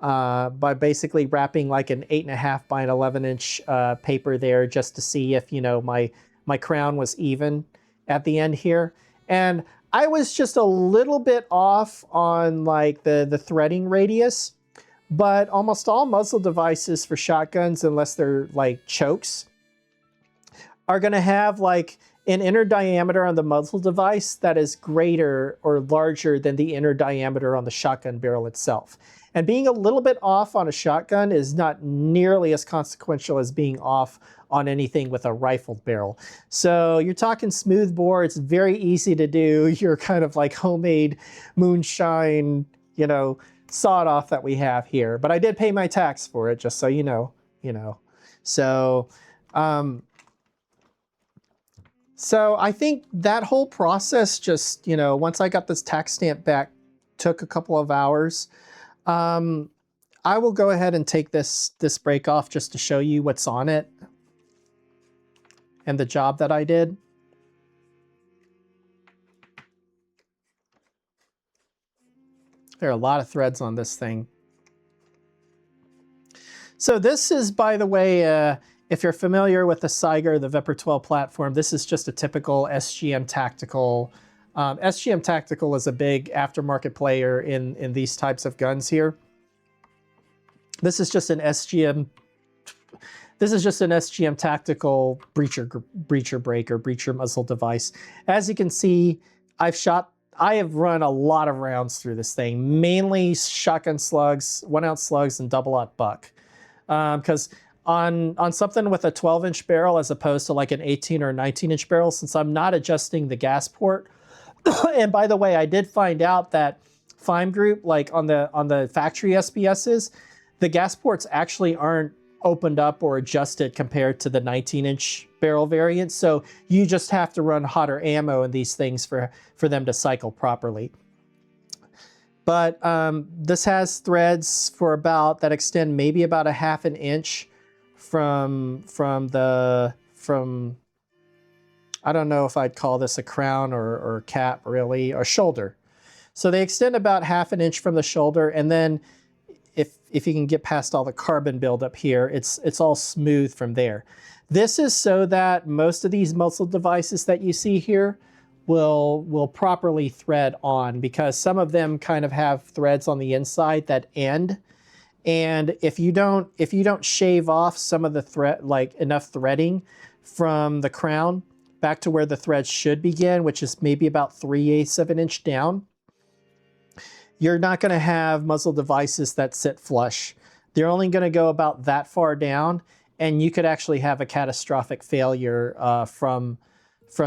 wrapping like an 8.5 by an 11-inch paper there, just to see if, you know, my crown was even at the end here. And I was just a little bit off on like the threading radius, but almost all muzzle devices for shotguns, unless they're like chokes, are going to have like an inner diameter on the muzzle device that is greater or larger than the inner diameter on the shotgun barrel itself. And being a little bit off on a shotgun is not nearly as consequential as being off on anything with a rifled barrel. So you're talking smooth bore. It's very easy to do your kind of like homemade moonshine, you know, sawed off that we have here. But I did pay my tax for it, just so you know. So I think that whole process just, you know, once I got this tax stamp back, took a couple of hours. I will go ahead and take this break off just to show you what's on it and the job that I did. There are a lot of threads on this thing. So this is, by the way, if you're familiar with the Saiger, the Vepr 12 platform, this is just a typical SGM Tactical. SGM Tactical is a big aftermarket player in these types of guns here. This is just an SGM. This is just an SGM Tactical breacher breaker, breacher muzzle device. As you can see, I have run a lot of rounds through this thing, mainly shotgun slugs, 1-ounce slugs, and double-aught buck. Because on something with a 12-inch barrel as opposed to like an 18 or 19-inch barrel, since I'm not adjusting the gas port. And by the way, I did find out that Fime Group, like on the factory SBSs, the gas ports actually aren't opened up or adjusted compared to the 19-inch barrel variant. So you just have to run hotter ammo in these things for them to cycle properly. But this has threads for that extend maybe about 1/2 inch from I don't know if I'd call this a crown or cap really, or shoulder. So they extend about 1/2 inch from the shoulder, and then if you can get past all the carbon buildup here, it's all smooth from there. This is so that most of these muzzle devices that you see here will properly thread on, because some of them kind of have threads on the inside that end, And if you don't shave off some of the thread, like enough threading from the crown back to where the thread should begin, which is maybe about 3/8 of an inch down, you're not going to have muzzle devices that sit flush. They're only going to go about that far down, and you could actually have a catastrophic failure from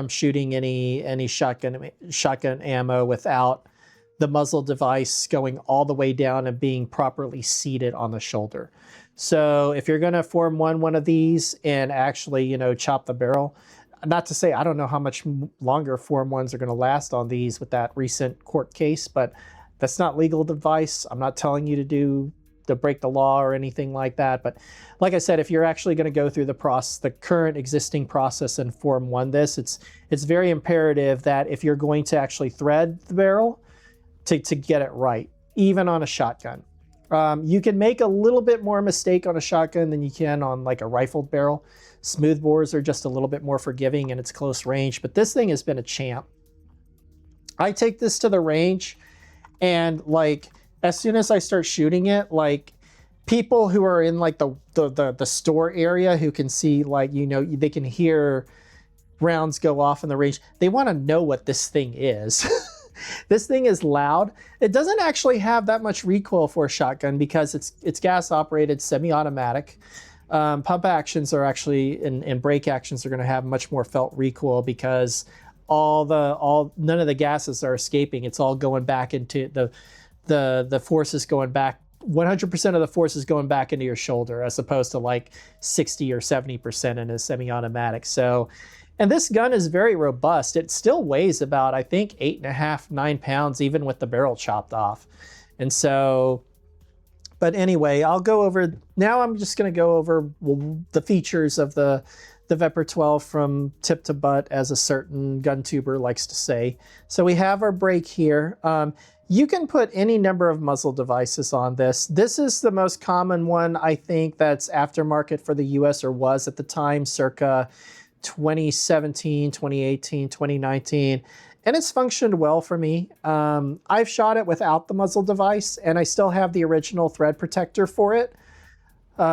shooting any shotgun ammo without the muzzle device going all the way down and being properly seated on the shoulder. So if you're going to Form 1 one of these and actually, you know, chop the barrel, not to say I don't know how much longer Form 1s are going to last on these with that recent court case, but that's not legal advice. I'm not telling you to break the law or anything like that. But like I said, if you're actually going to go through the current existing process and Form 1 this, it's very imperative that if you're going to actually thread the barrel, to get it right, even on a shotgun. You can make a little bit more mistake on a shotgun than you can on like a rifled barrel. Smooth bores are just a little bit more forgiving and it's close range, but this thing has been a champ. I take this to the range, and like as soon as I start shooting it, like people who are in like the store area who can see, like, you know, they can hear rounds go off in the range. They want to know what this thing is. This thing is loud. It doesn't actually have that much recoil for a shotgun because it's gas operated, semi-automatic. Pump actions are actually and brake actions are going to have much more felt recoil because none of the gases are escaping. It's all going back into the forces going back. 100% of the force is going back into your shoulder as opposed to like 60 or 70% in a semi-automatic. So, and this gun is very robust. It still weighs about, I think, 8.5, 9 pounds, even with the barrel chopped off. And so, but anyway, I'll go over, now I'm just gonna go over the features of the Vepr 12 from tip to butt, as a certain gun tuber likes to say. So we have our brake here. You can put any number of muzzle devices on this. This is the most common one, I think, that's aftermarket for the US, or was at the time, circa 2017, 2018, 2019, and it's functioned well for me. I've shot it without the muzzle device, and I still have the original thread protector for it,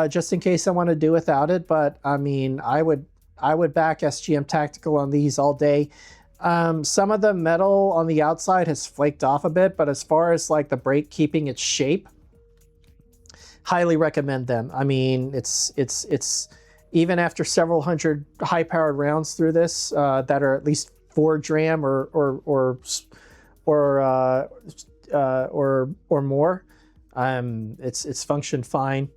just in case I want to do without it. But I mean, I would back SGM Tactical on these all day. Some of the metal on the outside has flaked off a bit, but as far as like the brake keeping its shape, highly recommend them. I mean, it's even after several hundred high-powered rounds through this that are at least 4 dram or more, it's functioned fine.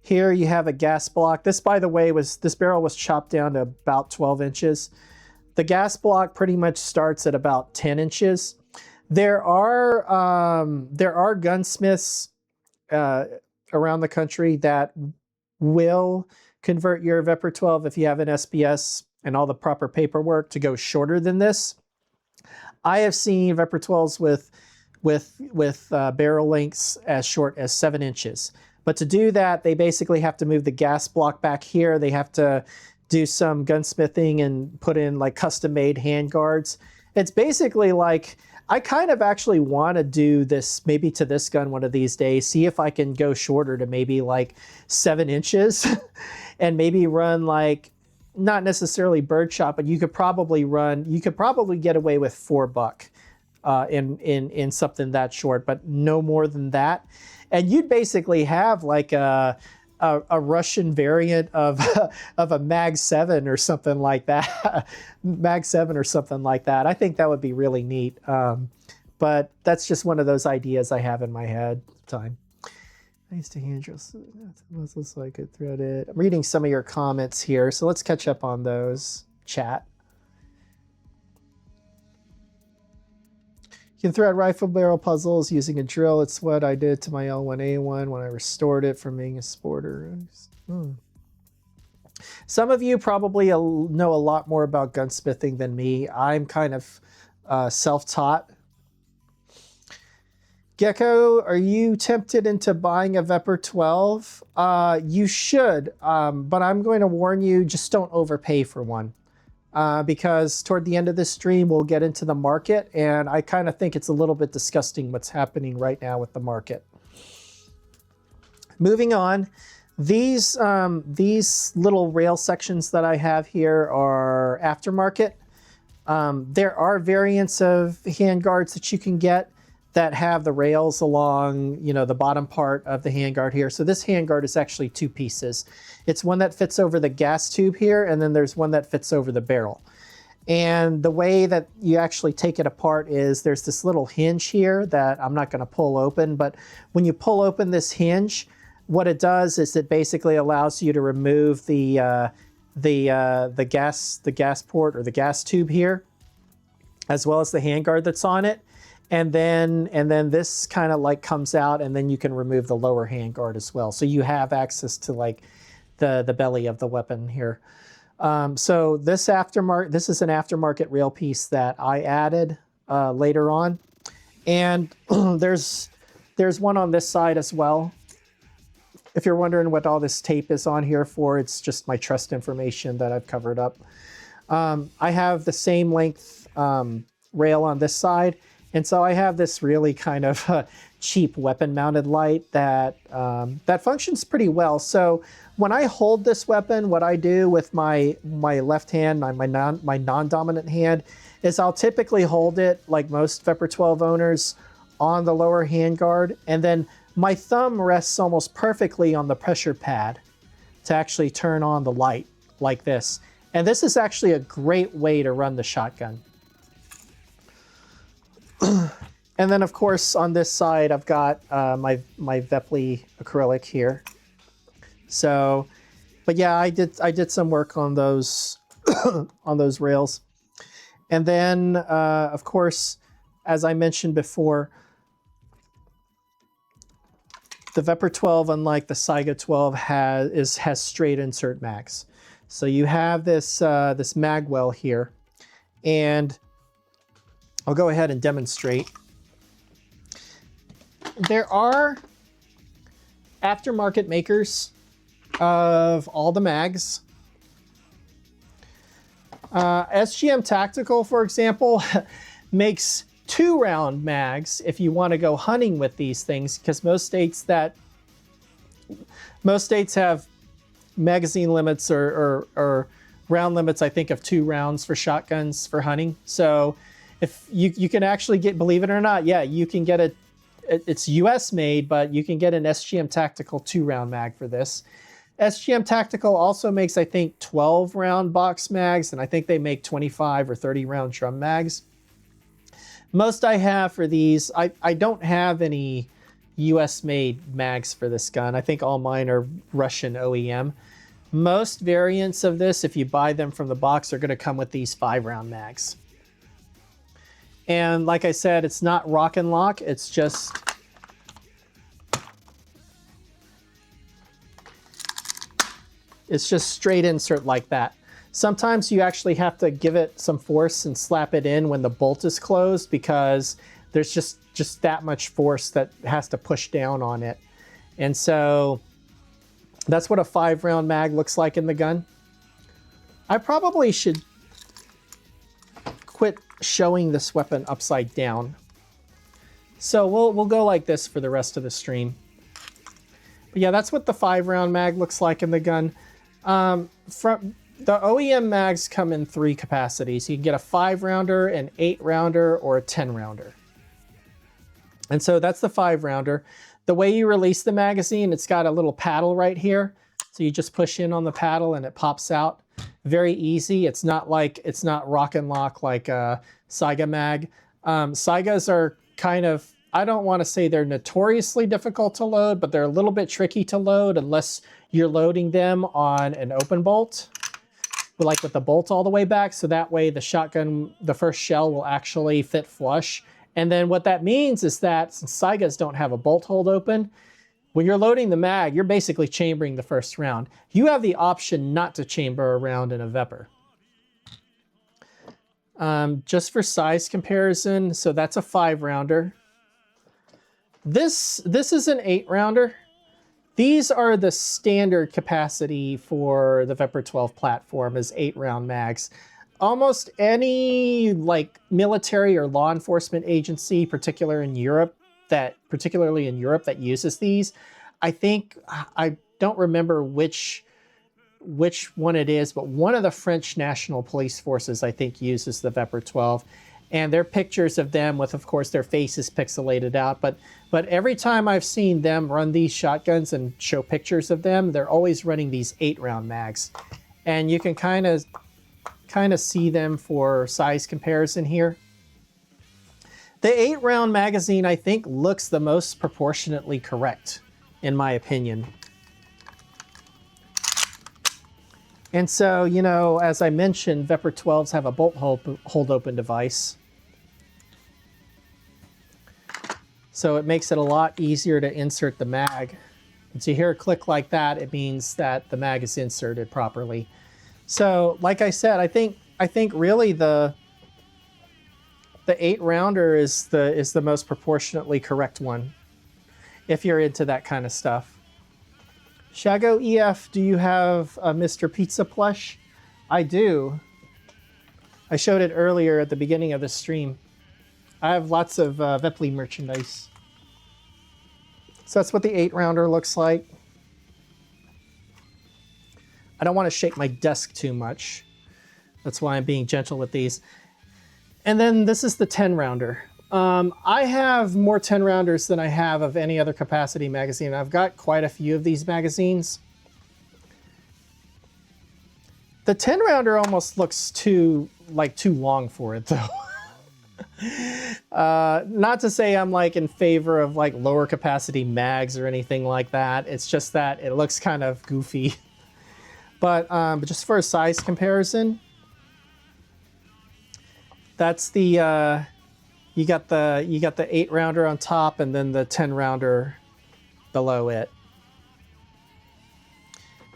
Here you have a gas block. This, by the way, this barrel was chopped down to about 12 inches. The gas block pretty much starts at about 10 inches. There are gunsmiths around the country that will convert your Vepr 12 if you have an SPS and all the proper paperwork to go shorter than this. I have seen Vepr 12s with barrel lengths as short as 7 inches. But to do that, they basically have to move the gas block back here. They have to do some gunsmithing and put in like custom-made hand guards. It's basically like, I kind of actually want to do this maybe to this gun one of these days, see if I can go shorter to maybe like 7 inches and maybe run like, not necessarily birdshot, but you could probably get away with 4 buck in something that short, but no more than that. And you'd basically have like a Russian variant of a Mag 7 or something like that. Mag 7 or something like that. I think that would be really neat. But that's just one of those ideas I have in my head at the time. I used to hand drill muzzles so I could thread it. I'm reading some of your comments here, so let's catch up on those. Chat. You can thread rifle barrel puzzles using a drill. It's what I did to my L1A1 when I restored it from being a sporter. Some of you probably know a lot more about gunsmithing than me. I'm kind of self-taught. Gecko, are you tempted into buying a Vepr 12? You should, but I'm going to warn you, just don't overpay for one. Because toward the end of this stream, we'll get into the market, and I kind of think it's a little bit disgusting what's happening right now with the market. Moving on, these little rail sections that I have here are aftermarket. There are variants of handguards that you can get that have the rails along, you know, the bottom part of the handguard here. So this handguard is actually two pieces. It's one that fits over the gas tube here, and then there's one that fits over the barrel. And the way that you actually take it apart is there's this little hinge here that I'm not going to pull open, but when you pull open this hinge, what it does is it basically allows you to remove the gas port or the gas tube here, as well as the handguard that's on it. And then this kind of like comes out, and then you can remove the lower handguard as well. So you have access to like the belly of the weapon here. So this is an aftermarket rail piece that I added later on. And there's one on this side as well. If you're wondering what all this tape is on here for, it's just my trust information that I've covered up. I have the same length rail on this side. And so I have this really kind of cheap weapon-mounted light that functions pretty well. So when I hold this weapon, what I do with my left hand, my non-dominant hand, is I'll typically hold it, like most Vepr 12 owners, on the lower handguard, and then my thumb rests almost perfectly on the pressure pad to actually turn on the light like this. And this is actually a great way to run the shotgun. And then, of course, on this side, I've got my Vepr acrylic here. So, but yeah, I did some work on those on those rails. And then, of course, as I mentioned before, the Vepr 12, unlike the Saiga 12, has straight insert mags. So you have this this mag well here, and I'll go ahead and demonstrate. There are aftermarket makers of all the mags. SGM Tactical, for example, makes 2-round mags if you want to go hunting with these things, because most states have magazine limits or round limits, I think, of 2 rounds for shotguns for hunting. So if you can actually get, believe it or not, yeah, you can get it's US made, but you can get an SGM Tactical 2-round mag for this. SGM Tactical also makes, I think, 12-round box mags, and I think they make 25 or 30-round drum mags. Most I have for these, I don't have any US-made mags for this gun. I think all mine are Russian OEM. Most variants of this, if you buy them from the box, are going to come with these 5-round mags. And like I said, it's not rock and lock, it's just straight insert like that. Sometimes you actually have to give it some force and slap it in when the bolt is closed, because there's just that much force that has to push down on it. And so that's what a 5-round mag looks like in the gun. I probably should quit showing this weapon upside down. So we'll go like this for the rest of the stream. But yeah, that's what the 5-round mag looks like in the gun. From the OEM mags come in 3 capacities. You can get a 5-rounder, an 8-rounder, or a 10-rounder. And so that's the 5-rounder. The way you release the magazine, it's got a little paddle right here. So you just push in on the paddle and it pops out. Very easy. It's not rock and lock like a Saiga mag. Saigas are kind of, I don't want to say they're notoriously difficult to load, but they're a little bit tricky to load unless you're loading them on an open bolt, like with the bolt all the way back. So that way the shotgun, the first shell will actually fit flush. And then what that means is that since Saigas don't have a bolt hold open, when you're loading the mag, you're basically chambering the first round. You have the option not to chamber a round in a Vepr. Just for size comparison, so that's a 5-rounder. This is an 8-rounder. These are the standard capacity for the Vepr 12 platform, is 8-round mags. Almost any like military or law enforcement agency, particularly in Europe, that uses these, think I don't remember which one it is, but one of the French National Police Forces, I think, uses the Vepr 12. And they're pictures of them with, of course, their faces pixelated out. But every time I've seen them run these shotguns and show pictures of them, they're always running these 8-round mags. And you can kind of see them for size comparison here. The 8-round magazine, I think, looks the most proportionately correct, in my opinion. And so, you know, as I mentioned, Vepr 12s have a bolt hold open device. So it makes it a lot easier to insert the mag. And so you hear a click like that, it means that the mag is inserted properly. So, like I said, I think really the 8-rounder is the most proportionately correct one, if you're into that kind of stuff. Shago EF, do you have a Mr. Pizza plush? I do. I showed it earlier at the beginning of the stream. I have lots of Vepr merchandise. So that's what the 8-rounder looks like. I don't want to shake my desk too much. That's why I'm being gentle with these. And then this is the 10-rounder. I have more 10-rounders than I have of any other capacity magazine. I've got quite a few of these magazines. The 10-rounder almost looks too long for it, though. Not to say I'm like in favor of like lower capacity mags or anything like that. It's just that it looks kind of goofy. But just for a size comparison, that's the you got the 8-rounder on top and then the 10-rounder below it.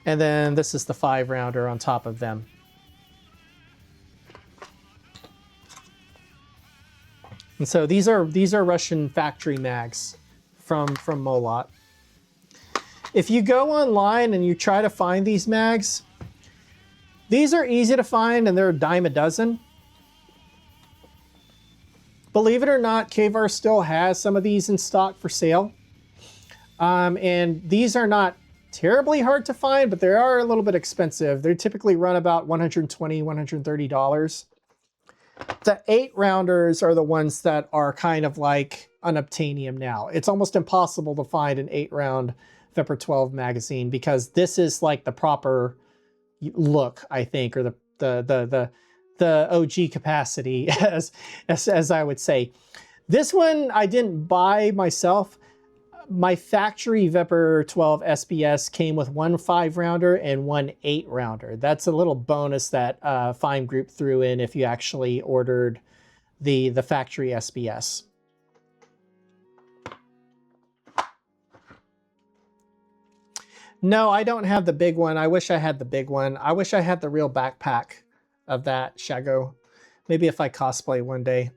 And then this is the 5-rounder on top of them. And so these are Russian factory mags from Molot. If you go online and you try to find these mags, these are easy to find and they're a dime a dozen. Believe it or not, KVAR still has some of these in stock for sale. And these are not terribly hard to find, but they are a little bit expensive. They typically run about $120, $130. The 8-rounders are the ones that are kind of like unobtainium now. It's almost impossible to find an 8-round Vepr 12 magazine because this is like the proper look, I think, or the OG capacity, as I would say. This one I didn't buy myself. My factory Vepr 12 SBS came with one 5-rounder and one 8-rounder. That's a little bonus that Fine Group threw in if you actually ordered the factory SBS. No, I don't have the big one. I wish I had the big one. I wish I had the real backpack of that, Shago. Maybe if I cosplay one day.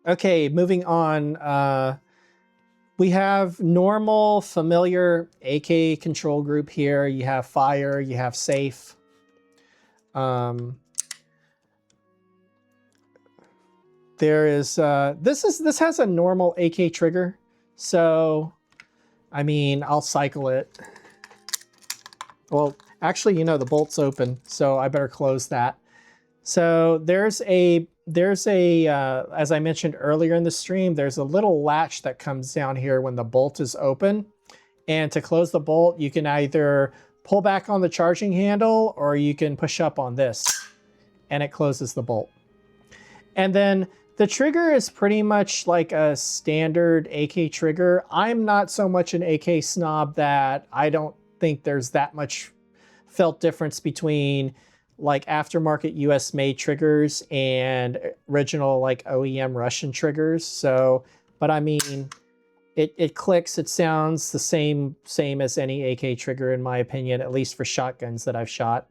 Okay, moving on. We have normal, familiar AK control group here. You have fire, you have safe. There is this has a normal AK trigger. So, I mean, I'll cycle it. Well, actually, you know, the bolt's open, so I better close that. So there's a as I mentioned earlier in the stream, there's a little latch that comes down here when the bolt is open. And to close the bolt, you can either pull back on the charging handle or you can push up on this and it closes the bolt. And then the trigger is pretty much like a standard AK trigger. I'm not so much an AK snob that I don't think there's that much felt difference between like aftermarket US made triggers and original like OEM Russian triggers. So, but I mean, it clicks, it sounds the same as any AK trigger in my opinion, at least for shotguns that I've shot.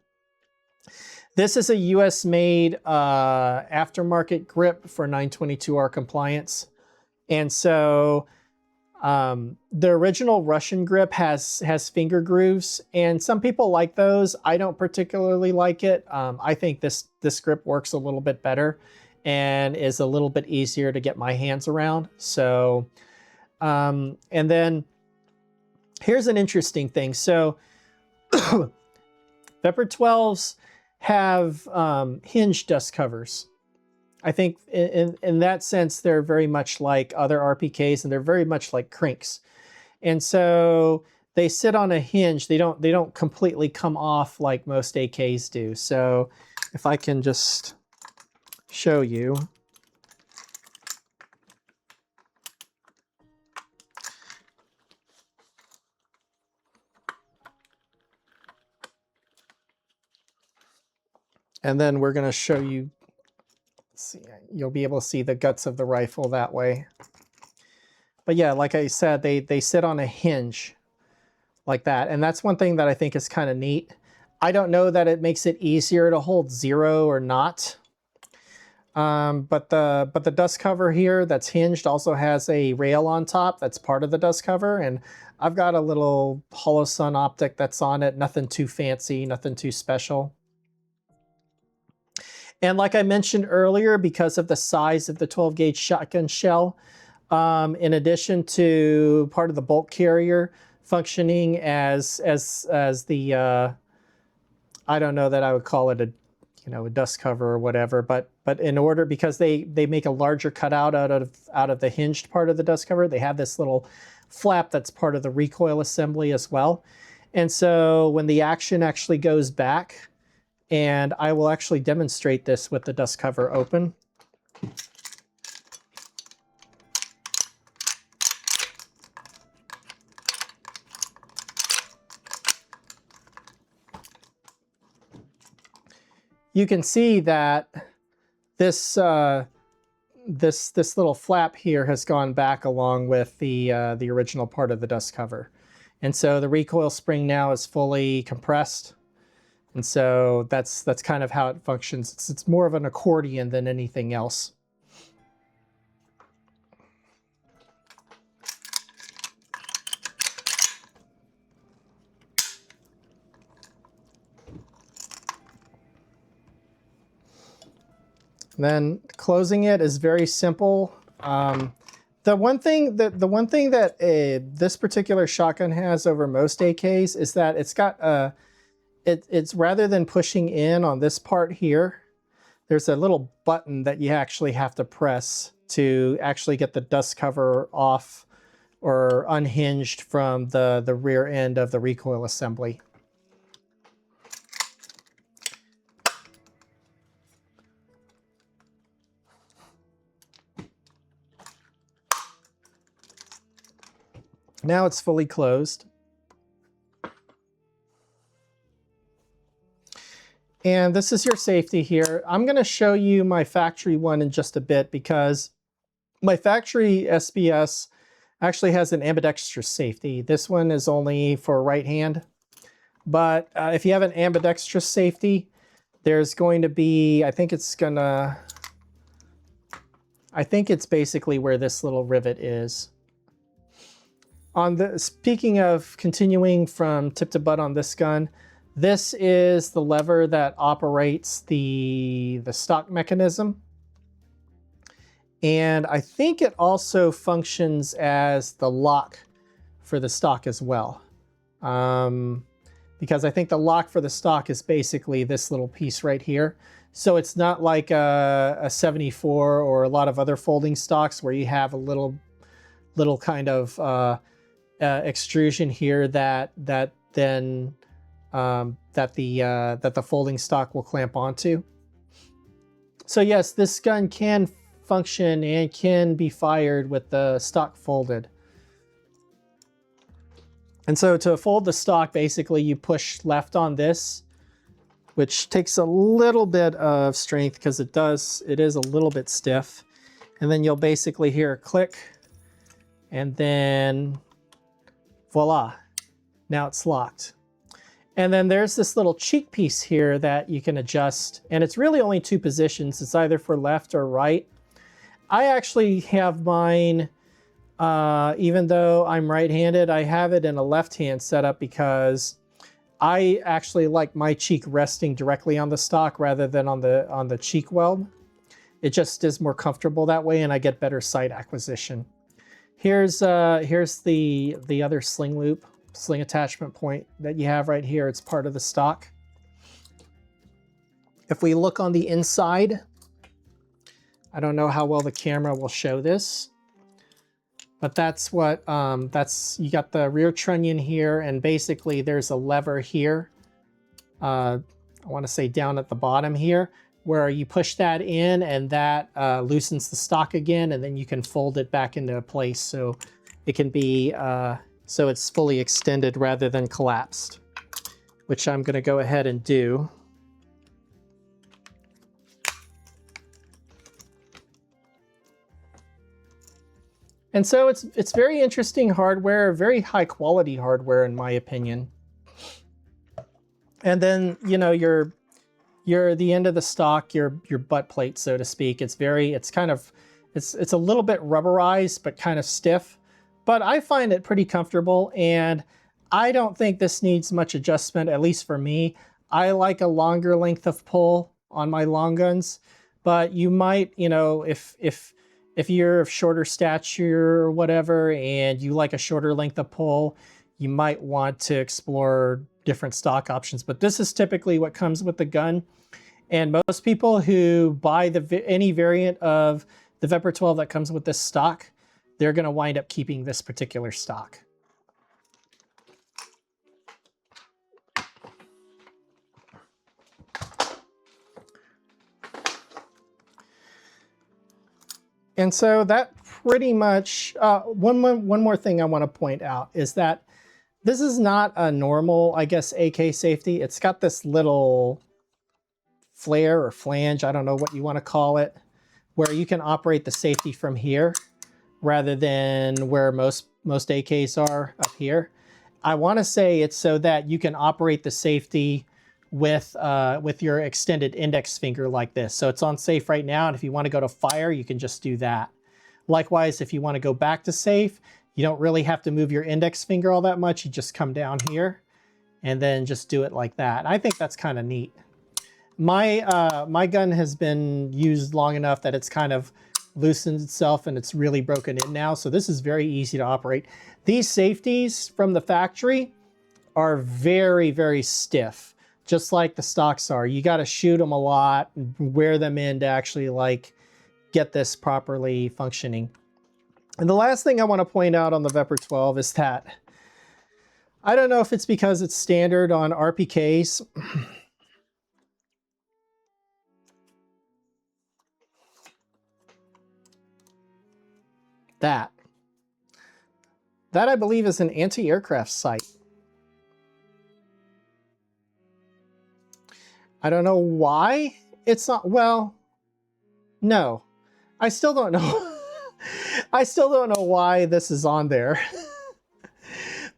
This is a US made aftermarket grip for 922R compliance. And so the original Russian grip has finger grooves, and some people like those. I don't particularly like it. I think this grip works a little bit better and is a little bit easier to get my hands around. So, and then here's an interesting thing. So Vepr 12s have hinged dust covers. I think in that sense, they're very much like other RPKs, and they're very much like crinks. And so they sit on a hinge. They don't completely come off like most AKs do. So if I can just show you. And then we're going to show you, see, you'll be able to see the guts of the rifle that way. But yeah, like I said, they sit on a hinge like that. And that's one thing that I think is kind of neat. I don't know that it makes it easier to hold 0 or not. But the dust cover here that's hinged also has a rail on top that's part of the dust cover. And I've got a little hollow sun optic that's on it. Nothing too fancy, nothing too special. And like I mentioned earlier, because of the size of the 12 gauge shotgun shell, in addition to part of the bolt carrier functioning as the, I don't know that I would call it a, a dust cover or whatever, but in order, because they make a larger cutout out of the hinged part of the dust cover, they have this little flap that's part of the recoil assembly as well. And so when the action actually goes back, and I will actually demonstrate this with the dust cover open. You can see that this this little flap here has gone back along with the original part of the dust cover, and so the recoil spring now is fully compressed. And so that's kind of how it functions. It's more of an accordion than anything else. Then closing it is very simple. The one thing that this particular shotgun has over most AKs is that it's got a it's rather than pushing in on this part here, there's a little button that you actually have to press to actually get the dust cover off or unhinged from the rear end of the recoil assembly. Now it's fully closed. And this is your safety here. I'm going to show you my factory one in just a bit, because my factory SBS actually has an ambidextrous safety. This one is only for right hand. But if you have an ambidextrous safety, there's going to be, I think it's basically where this little rivet is. Speaking of continuing from tip to butt on this gun, this is the lever that operates the stock mechanism. And I think it also functions as the lock for the stock as well. Because I think the lock for the stock is basically this little piece right here. So it's not like a 74 or a lot of other folding stocks where you have a little kind of extrusion here that the folding stock will clamp onto. So yes, this gun can function and can be fired with the stock folded. And so to fold the stock, basically you push left on this, which takes a little bit of strength because it is a little bit stiff. And then you'll basically hear a click, and then voila, now it's locked. And then there's this little cheek piece here that you can adjust, and it's really only two positions. It's either for left or right. I actually have mine, even though I'm right-handed, I have it in a left-hand setup because I actually like my cheek resting directly on the stock rather than on the cheek weld. It just is more comfortable that way, and I get better sight acquisition. Here's the other sling loop. sling attachment point that you have right here. It's part of the stock. If we look on the inside, I don't know how well the camera will show this, but that's what, you got the rear trunnion here, and basically there's a lever here. I want to say down at the bottom here, where you push that in and that loosens the stock again, and then you can fold it back into place so it can be, so it's fully extended rather than collapsed, which I'm going to go ahead and do. And so it's very interesting hardware, very high quality hardware in my opinion. And then, you know, your the end of the stock, your butt plate, so to speak. It's a little bit rubberized, but kind of stiff. But I find it pretty comfortable, and I don't think this needs much adjustment, at least for me. I like a longer length of pull on my long guns, but you might, you know, if you're of shorter stature or whatever, and you like a shorter length of pull, you might want to explore different stock options. But this is typically what comes with the gun. And most people who buy any variant of the Vepr 12 that comes with this stock, they're going to wind up keeping this particular stock. And so that pretty much, one more thing I want to point out is that this is not a normal, I guess, AK safety. It's got this little flare or flange, I don't know what you want to call it, where you can operate the safety from here rather than where most AKs are up here. I want to say it's so that you can operate the safety with your extended index finger like this. So it's on safe right now, and if you want to go to fire, you can just do that. Likewise, if you want to go back to safe, you don't really have to move your index finger all that much. You just come down here and then just do it like that. I think that's kind of neat. My gun has been used long enough that it's kind of loosened itself and it's really broken in now. So this is very easy to operate. These safeties from the factory are very, very stiff, just like the stocks are. You got to shoot them a lot and wear them in to actually like get this properly functioning. And the last thing I want to point out on the Vepr 12 is that I don't know if it's because it's standard on RPKs. That I believe is an anti-aircraft sight. I don't know why it's not, well, no, I still don't know. I still don't know why this is on there.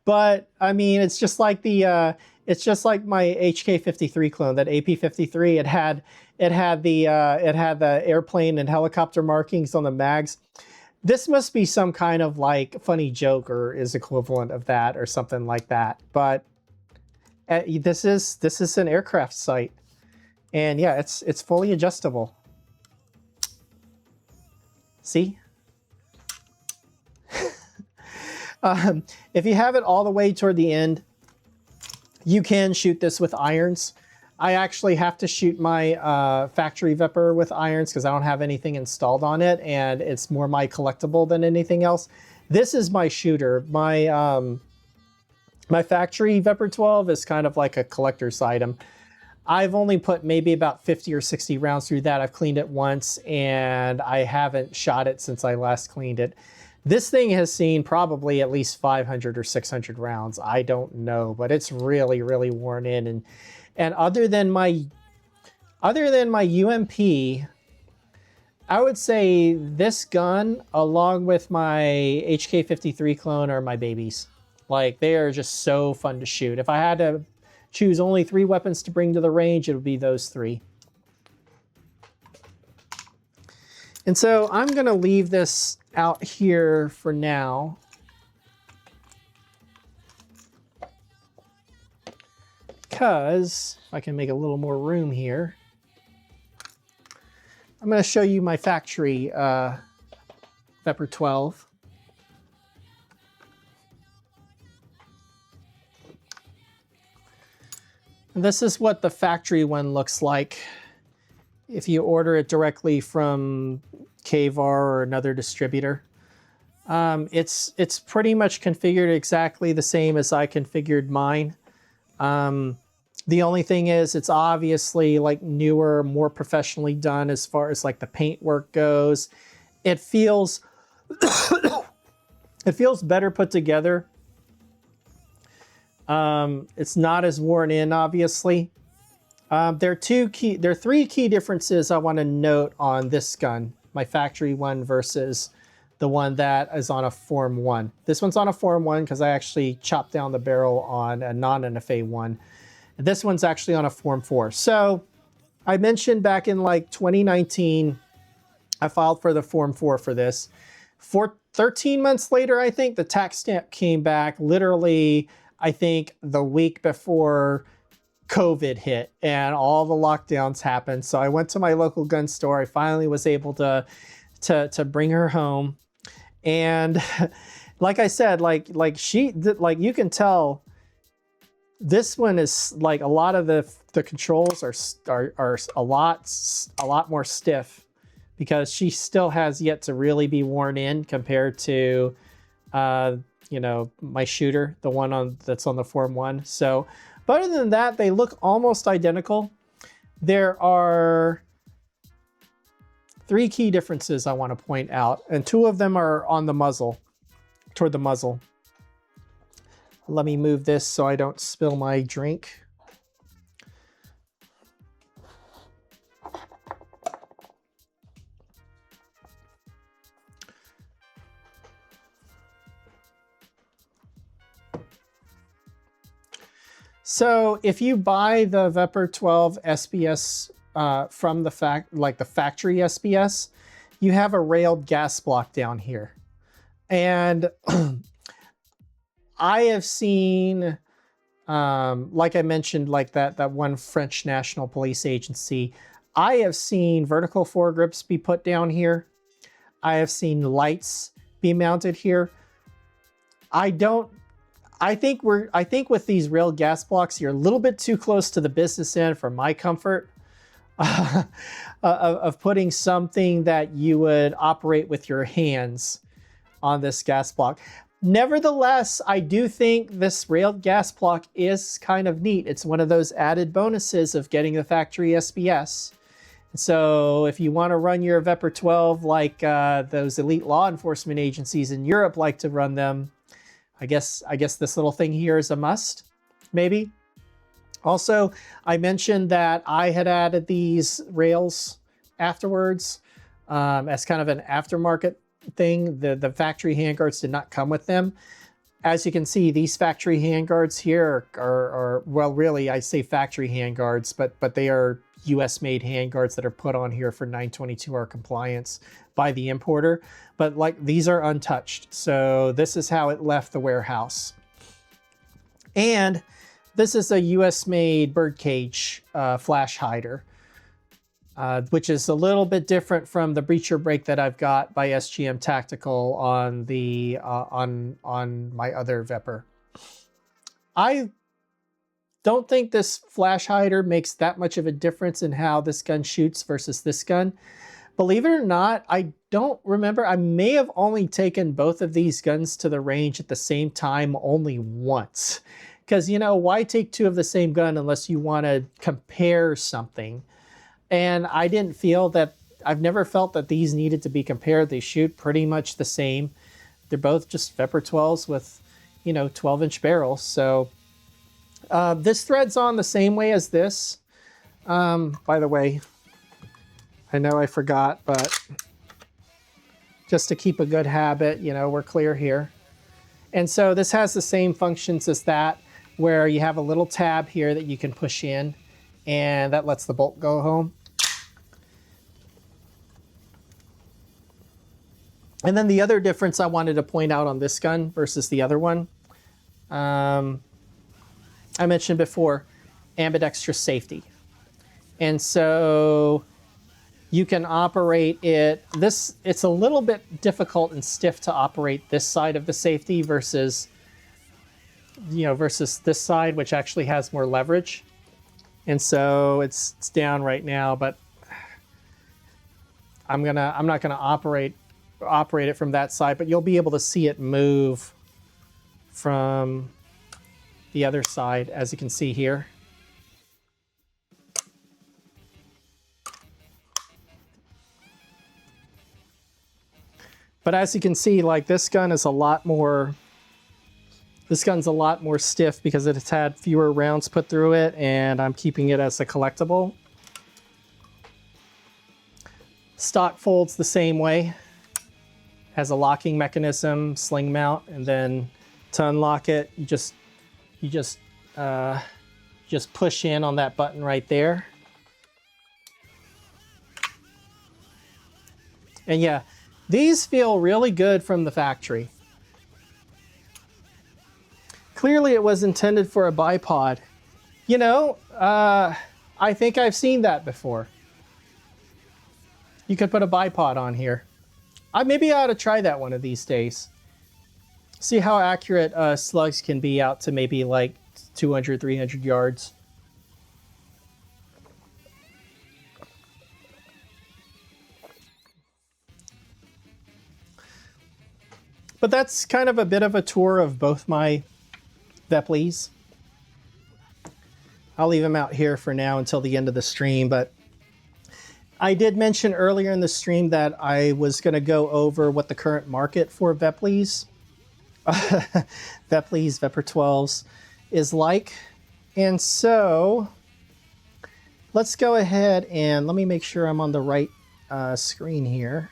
But I mean, it's just like the, it's just like my HK53 clone, that AP53. It had the airplane and helicopter markings on the mags. This must be some kind of like funny joke or is equivalent of that or something like that. But this is an aircraft sight, and yeah, it's fully adjustable. See? If you have it all the way toward the end, you can shoot this with irons. I actually have to shoot my factory Vepr with irons because I don't have anything installed on it, and it's more my collectible than anything else. This is my shooter. My my factory Vepr 12 is kind of like a collector's item. I've only put maybe about 50 or 60 rounds through that. I've cleaned it once, and I haven't shot it since I last cleaned it. This thing has seen probably at least 500 or 600 rounds. I don't know, but it's really, really worn in. And other than my UMP, I would say this gun, along with my HK53 clone, are my babies. Like, they are just so fun to shoot. If I had to choose only 3 weapons to bring to the range, it would be those 3. And so I'm going to leave this out here for now. Because if I can make a little more room here, I'm going to show you my factory Vepr 12. And this is what the factory one looks like if you order it directly from KVAR or another distributor. It's pretty much configured exactly the same as I configured mine. The only thing is it's obviously like newer, more professionally done as far as like the paint work goes. It feels it feels better put together. It's not as worn in, obviously. There are three key differences I want to note on this gun, my factory one versus the one that is on a Form 1. This one's on a Form 1 because I actually chopped down the barrel on a non-NFA one. And this one's actually on a Form 4. So I mentioned back in like 2019, I filed for the Form 4 for this. 13 months later, I think, the tax stamp came back literally, I think, the week before COVID hit and all the lockdowns happened. So I went to my local gun store. I finally was able to bring her home. And like I said, like you can tell this one is like a lot of the controls are a lot more stiff because she still has yet to really be worn in compared to you know, my shooter, the one that's on the Form 1. So, but other than that, they look almost identical. There are three key differences I want to point out, and two of them are on the muzzle, toward the muzzle. Let me move this so I don't spill my drink. So if you buy the Vepr 12 SBS from the factory SBS, you have a railed gas block down here. And I have seen, like I mentioned, like that one French National Police Agency, I have seen vertical foregrips be put down here. I have seen lights be mounted here. I think with these railed gas blocks, you're a little bit too close to the business end for my comfort of putting something that you would operate with your hands on this gas block. Nevertheless, I do think this railed gas block is kind of neat. It's one of those added bonuses of getting the factory SBS. So if you want to run your Vepr 12 like those elite law enforcement agencies in Europe like to run them, I guess this little thing here is a must, maybe. Also, I mentioned that I had added these rails afterwards as kind of an aftermarket thing. The factory handguards did not come with them. As you can see, these factory handguards here are well, really, I say factory handguards, but they are US-made handguards that are put on here for 922R compliance by the importer. But like these are untouched. So this is how it left the warehouse. And this is a US-made birdcage flash hider, which is a little bit different from the breacher brake that I've got by SGM Tactical on the on my other Vepr. I don't think this flash hider makes that much of a difference in how this gun shoots versus this gun. Believe it or not, I don't remember. I may have only taken both of these guns to the range at the same time only once. Because, you know, why take two of the same gun unless you want to compare something? And I didn't feel that, I've never felt that these needed to be compared. They shoot pretty much the same. They're both just Vepr 12s with, you know, 12-inch barrels. So this thread's on the same way as this. By the way, I know I forgot, but just to keep a good habit, you know, we're clear here. And so this has the same functions as that, where you have a little tab here that you can push in, and that lets the bolt go home. And then the other difference I wanted to point out on this gun versus the other one, I mentioned before, ambidextrous safety. And so you can operate it. It's a little bit difficult and stiff to operate this side of the safety versus, you know, versus this side, which actually has more leverage. And so it's down right now, but I'm not gonna operate it from that side, but you'll be able to see it move from the other side, as you can see here. But as you can see, like this gun is a lot more, this gun's a lot more stiff because it's had fewer rounds put through it, and I'm keeping it as a collectible. Stock folds the same way. Has a locking mechanism, sling mount, and then to unlock it, you just push in on that button right there. And yeah, these feel really good from the factory. Clearly it was intended for a bipod. You know, I think I've seen that before. You could put a bipod on here. Maybe I ought to try that one of these days. See how accurate slugs can be out to maybe like 200, 300 yards. But that's kind of a bit of a tour of both my Veprs. I'll leave them out here for now until the end of the stream, but I did mention earlier in the stream that I was going to go over what the current market for Veprs, Veprs, Vepr 12s is like. And so let's go ahead and let me make sure I'm on the right screen here.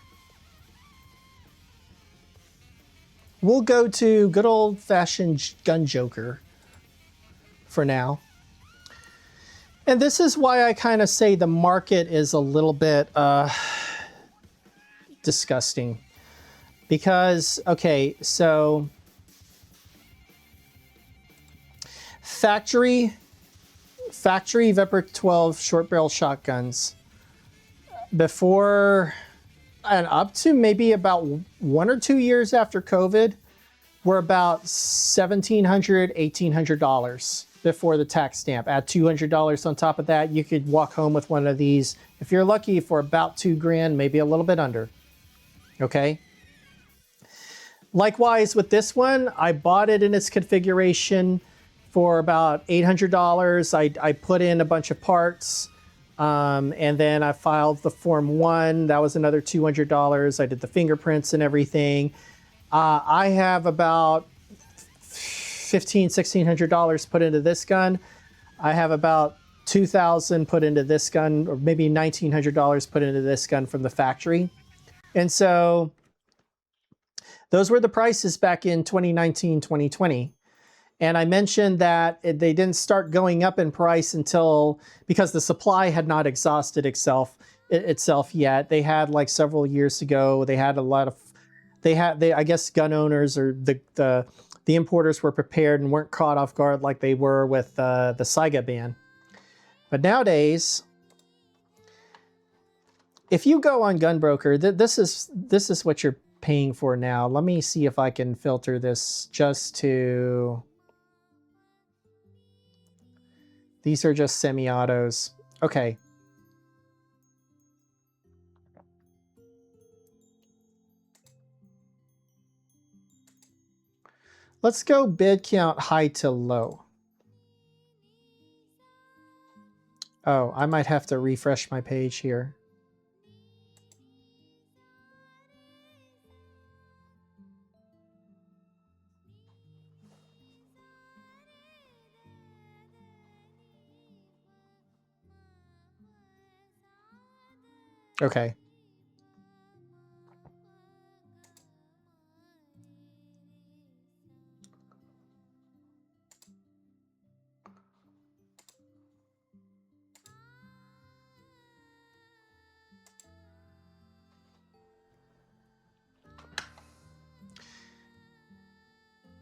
We'll go to good old-fashioned Gun Joker for now. And this is why I kind of say the market is a little bit disgusting. Because, okay, so factory Vepr 12 short barrel shotguns before and up to maybe about 1 or 2 years after COVID were about $1,700, $1,800 before the tax stamp. Add $200 on top of that, you could walk home with one of these, if you're lucky, for about $2,000, maybe a little bit under. Okay. Likewise with this one, I bought it in its configuration for about $800. I put in a bunch of parts, and then I filed the Form 1. That was another $200. I did the fingerprints and everything. I have about $1,500, $1,600 put into this gun. I have about $2,000 put into this gun, or maybe $1,900 put into this gun from the factory. And so those were the prices back in 2019, 2020. And I mentioned that they didn't start going up in price until, because the supply had not exhausted itself yet. They had like several years ago, they had a lot of, I guess gun owners or the importers were prepared and weren't caught off guard like they were with the Saiga ban. But nowadays, if you go on Gunbroker, this is what you're paying for now. Let me see if I can filter this just to... These are just semi-autos. Okay. Let's go bid count high to low. Oh, I might have to refresh my page here. Okay.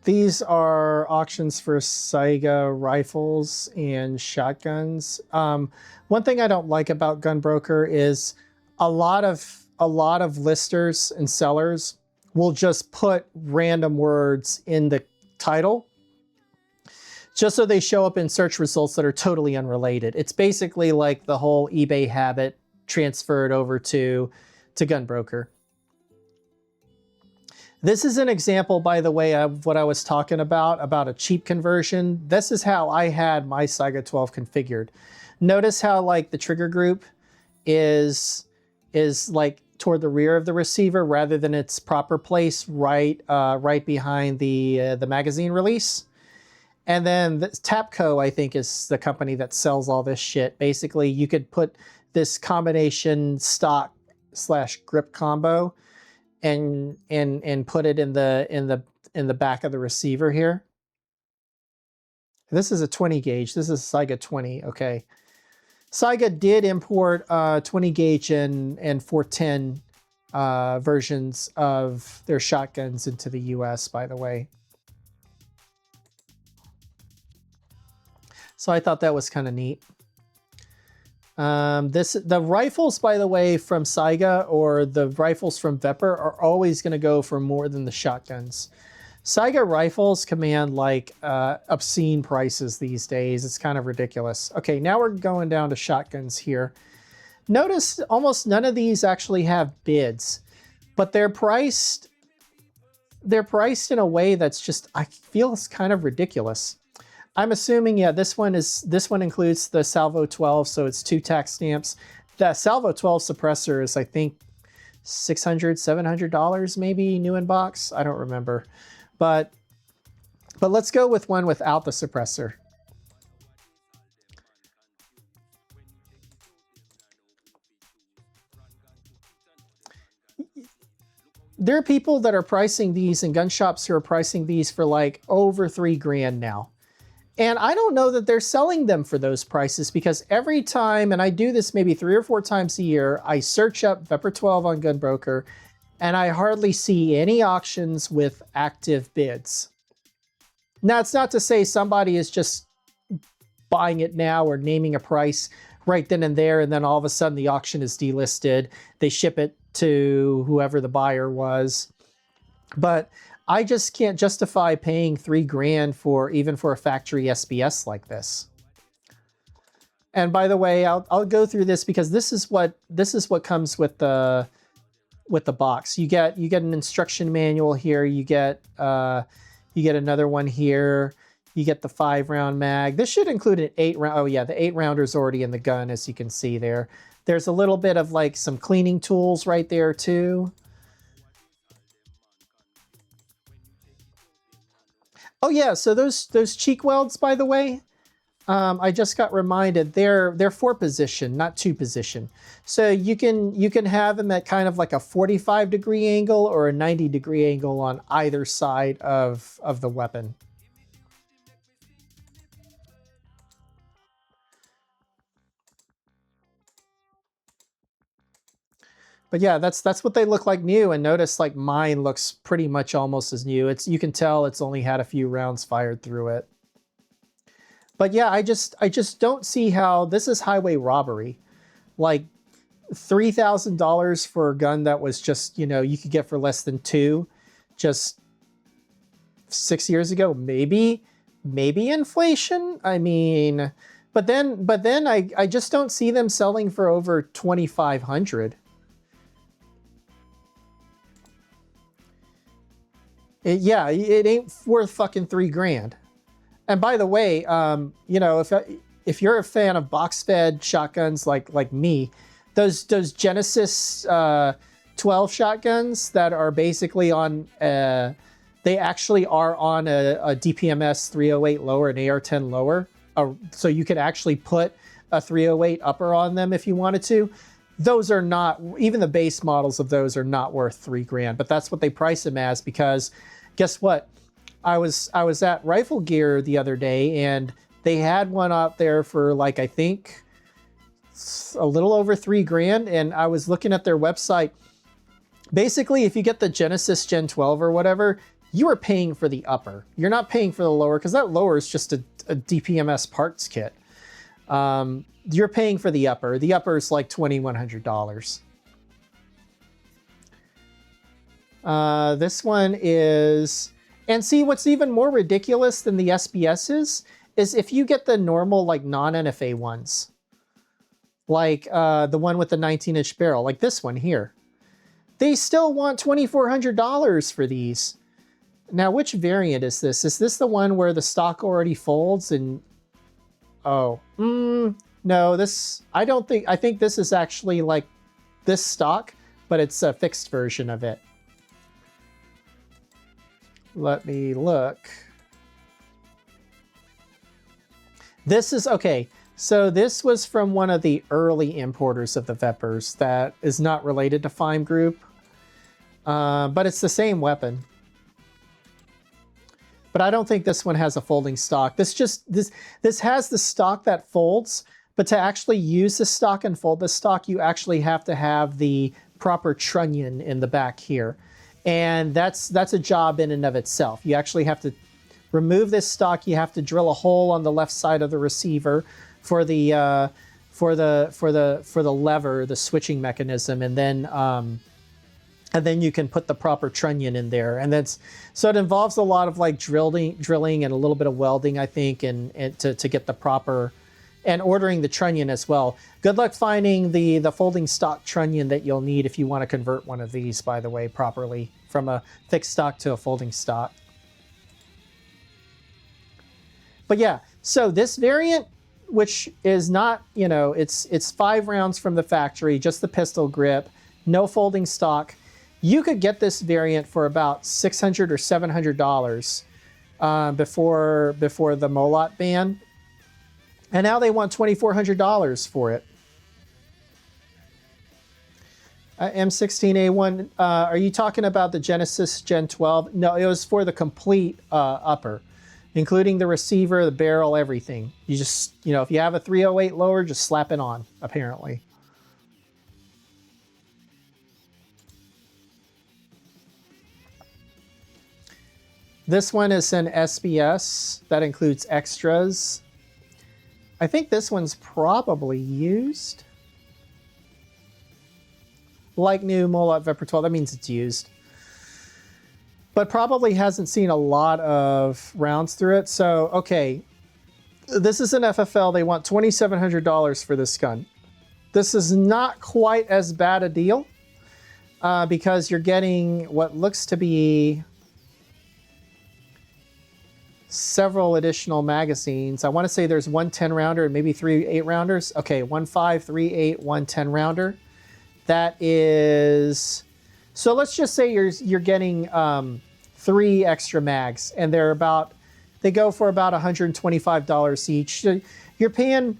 These are auctions for Saiga rifles and shotguns. One thing I don't like about Gunbroker is a lot of listers and sellers will just put random words in the title just so they show up in search results that are totally unrelated. It's basically like the whole eBay habit transferred over to Gunbroker. This is an example, by the way, of what I was talking about a cheap conversion. This is how I had my Saiga 12 configured. Notice how like the trigger group is like toward the rear of the receiver rather than its proper place right behind the magazine release. And then Tapco, I think, is the company that sells all this shit. Basically, you could put this combination stock / grip combo and put it in the back of the receiver here. This is a 20 gauge. This is Saiga 20. Okay. Saiga did import 20 gauge and 410 versions of their shotguns into the US, by the way. So I thought that was kind of neat. The rifles, by the way, from Saiga or the rifles from Vepr are always going to go for more than the shotguns. Saiga rifles command like obscene prices these days. It's kind of ridiculous. Okay, now we're going down to shotguns here. Notice almost none of these actually have bids, but they're priced in a way that's just, I feel it's kind of ridiculous. I'm assuming, yeah, this one includes the Salvo 12, so it's 2 tax stamps. The Salvo 12 suppressor is, I think, $600, $700 maybe new in box. I don't remember. But let's go with one without the suppressor. There are people that are pricing these in gun shops who are pricing these for like over $3,000 now. And I don't know that they're selling them for those prices because every time, and I do this maybe 3 or 4 times a year, I search up Vepr 12 on Gunbroker and I hardly see any auctions with active bids. Now, it's not to say somebody is just buying it now or naming a price right then and there, and then all of a sudden the auction is delisted. They ship it to whoever the buyer was. But I just can't justify paying $3,000 even for a factory SBS like this. And by the way, I'll go through this because this is what comes with the box. You get an instruction manual here. You get another one here. You get the 5-round mag. This should include an 8-round. Oh yeah, the 8-rounder is already in the gun, as you can see there. There's a little bit of like some cleaning tools right there too. Oh yeah, so those cheek welds, by the way, I just got reminded they're 4-position, not 2-position. So you can have them at kind of like a 45-degree angle or a 90-degree angle on either side of the weapon. But yeah, that's what they look like new. And notice like mine looks pretty much almost as new. You can tell it's only had a few rounds fired through it. But yeah, I just don't see how this is highway robbery. Like $3,000 for a gun that was just, you could get for less than $2 just 6 years ago. Maybe inflation. I mean, but then I just don't see them selling for over $2,500. Yeah, it ain't worth fucking $3,000. And by the way, if you're a fan of box-fed shotguns like me, those Genesis 12 shotguns that are basically on, they actually are on a DPMS 308 lower, an AR-10 lower, so you could actually put a 308 upper on them if you wanted to. Those are not, even the base models of those are not worth $3,000, but that's what they price them as because guess what? I was at Rifle Gear the other day and they had one out there for like, I think a little over $3,000. And I was looking at their website. Basically, if you get the Genesis Gen 12 or whatever, you are paying for the upper. You're not paying for the lower because that lower is just a DPMS parts kit. You're paying for the upper. The upper is like $2,100. This one is, and see what's even more ridiculous than the SBSs is if you get the normal, like, non-NFA ones, like the one with the 19-inch barrel, like this one here, they still want $2,400 for these. Now, which variant is this? Is this the one where the stock already folds and... Oh, no, this... I think this is actually like this stock, but it's a fixed version of it. Let me look. This is... Okay, so this was from one of the early importers of the Veprs that is not related to Fime Group, but it's the same weapon. But I don't think this one has a folding stock. This has the stock that folds, but to actually use this stock and fold this stock, you actually have to have the proper trunnion in the back here. And that's a job in and of itself. You actually have to remove this stock. You have to drill a hole on the left side of the receiver for the lever, the switching mechanism, and then you can put the proper trunnion in there. And so it involves a lot of like drilling and a little bit of welding, I think, and to get the proper, and ordering the trunnion as well. Good luck finding the folding stock trunnion that you'll need if you want to convert one of these, by the way, properly from a fixed stock to a folding stock. But yeah, so this variant, which is not, you know, it's 5 rounds from the factory, just the pistol grip, no folding stock. You could get this variant for about $600 or $700 before the Molot ban, and now they want $2,400 for it. M16A1, are you talking about the Genesis Gen 12? No, it was for the complete upper, including the receiver, the barrel, everything. You just, you know, if you have a 308 lower, just slap it on, apparently. This one is an SBS that includes extras. I think this one's probably used. Like new Molot Vepr 12, that means it's used. But probably hasn't seen a lot of rounds through it. So, okay, this is an FFL. They want $2,700 for this gun. This is not quite as bad a deal because you're getting what looks to be several additional magazines. I want to say there's one 10-rounder and maybe 3 8-rounders. Okay, 1 5, 3 8, 1 10-rounder. That is... So let's just say you're getting 3 extra mags, and they go for about $125 each. So you're paying,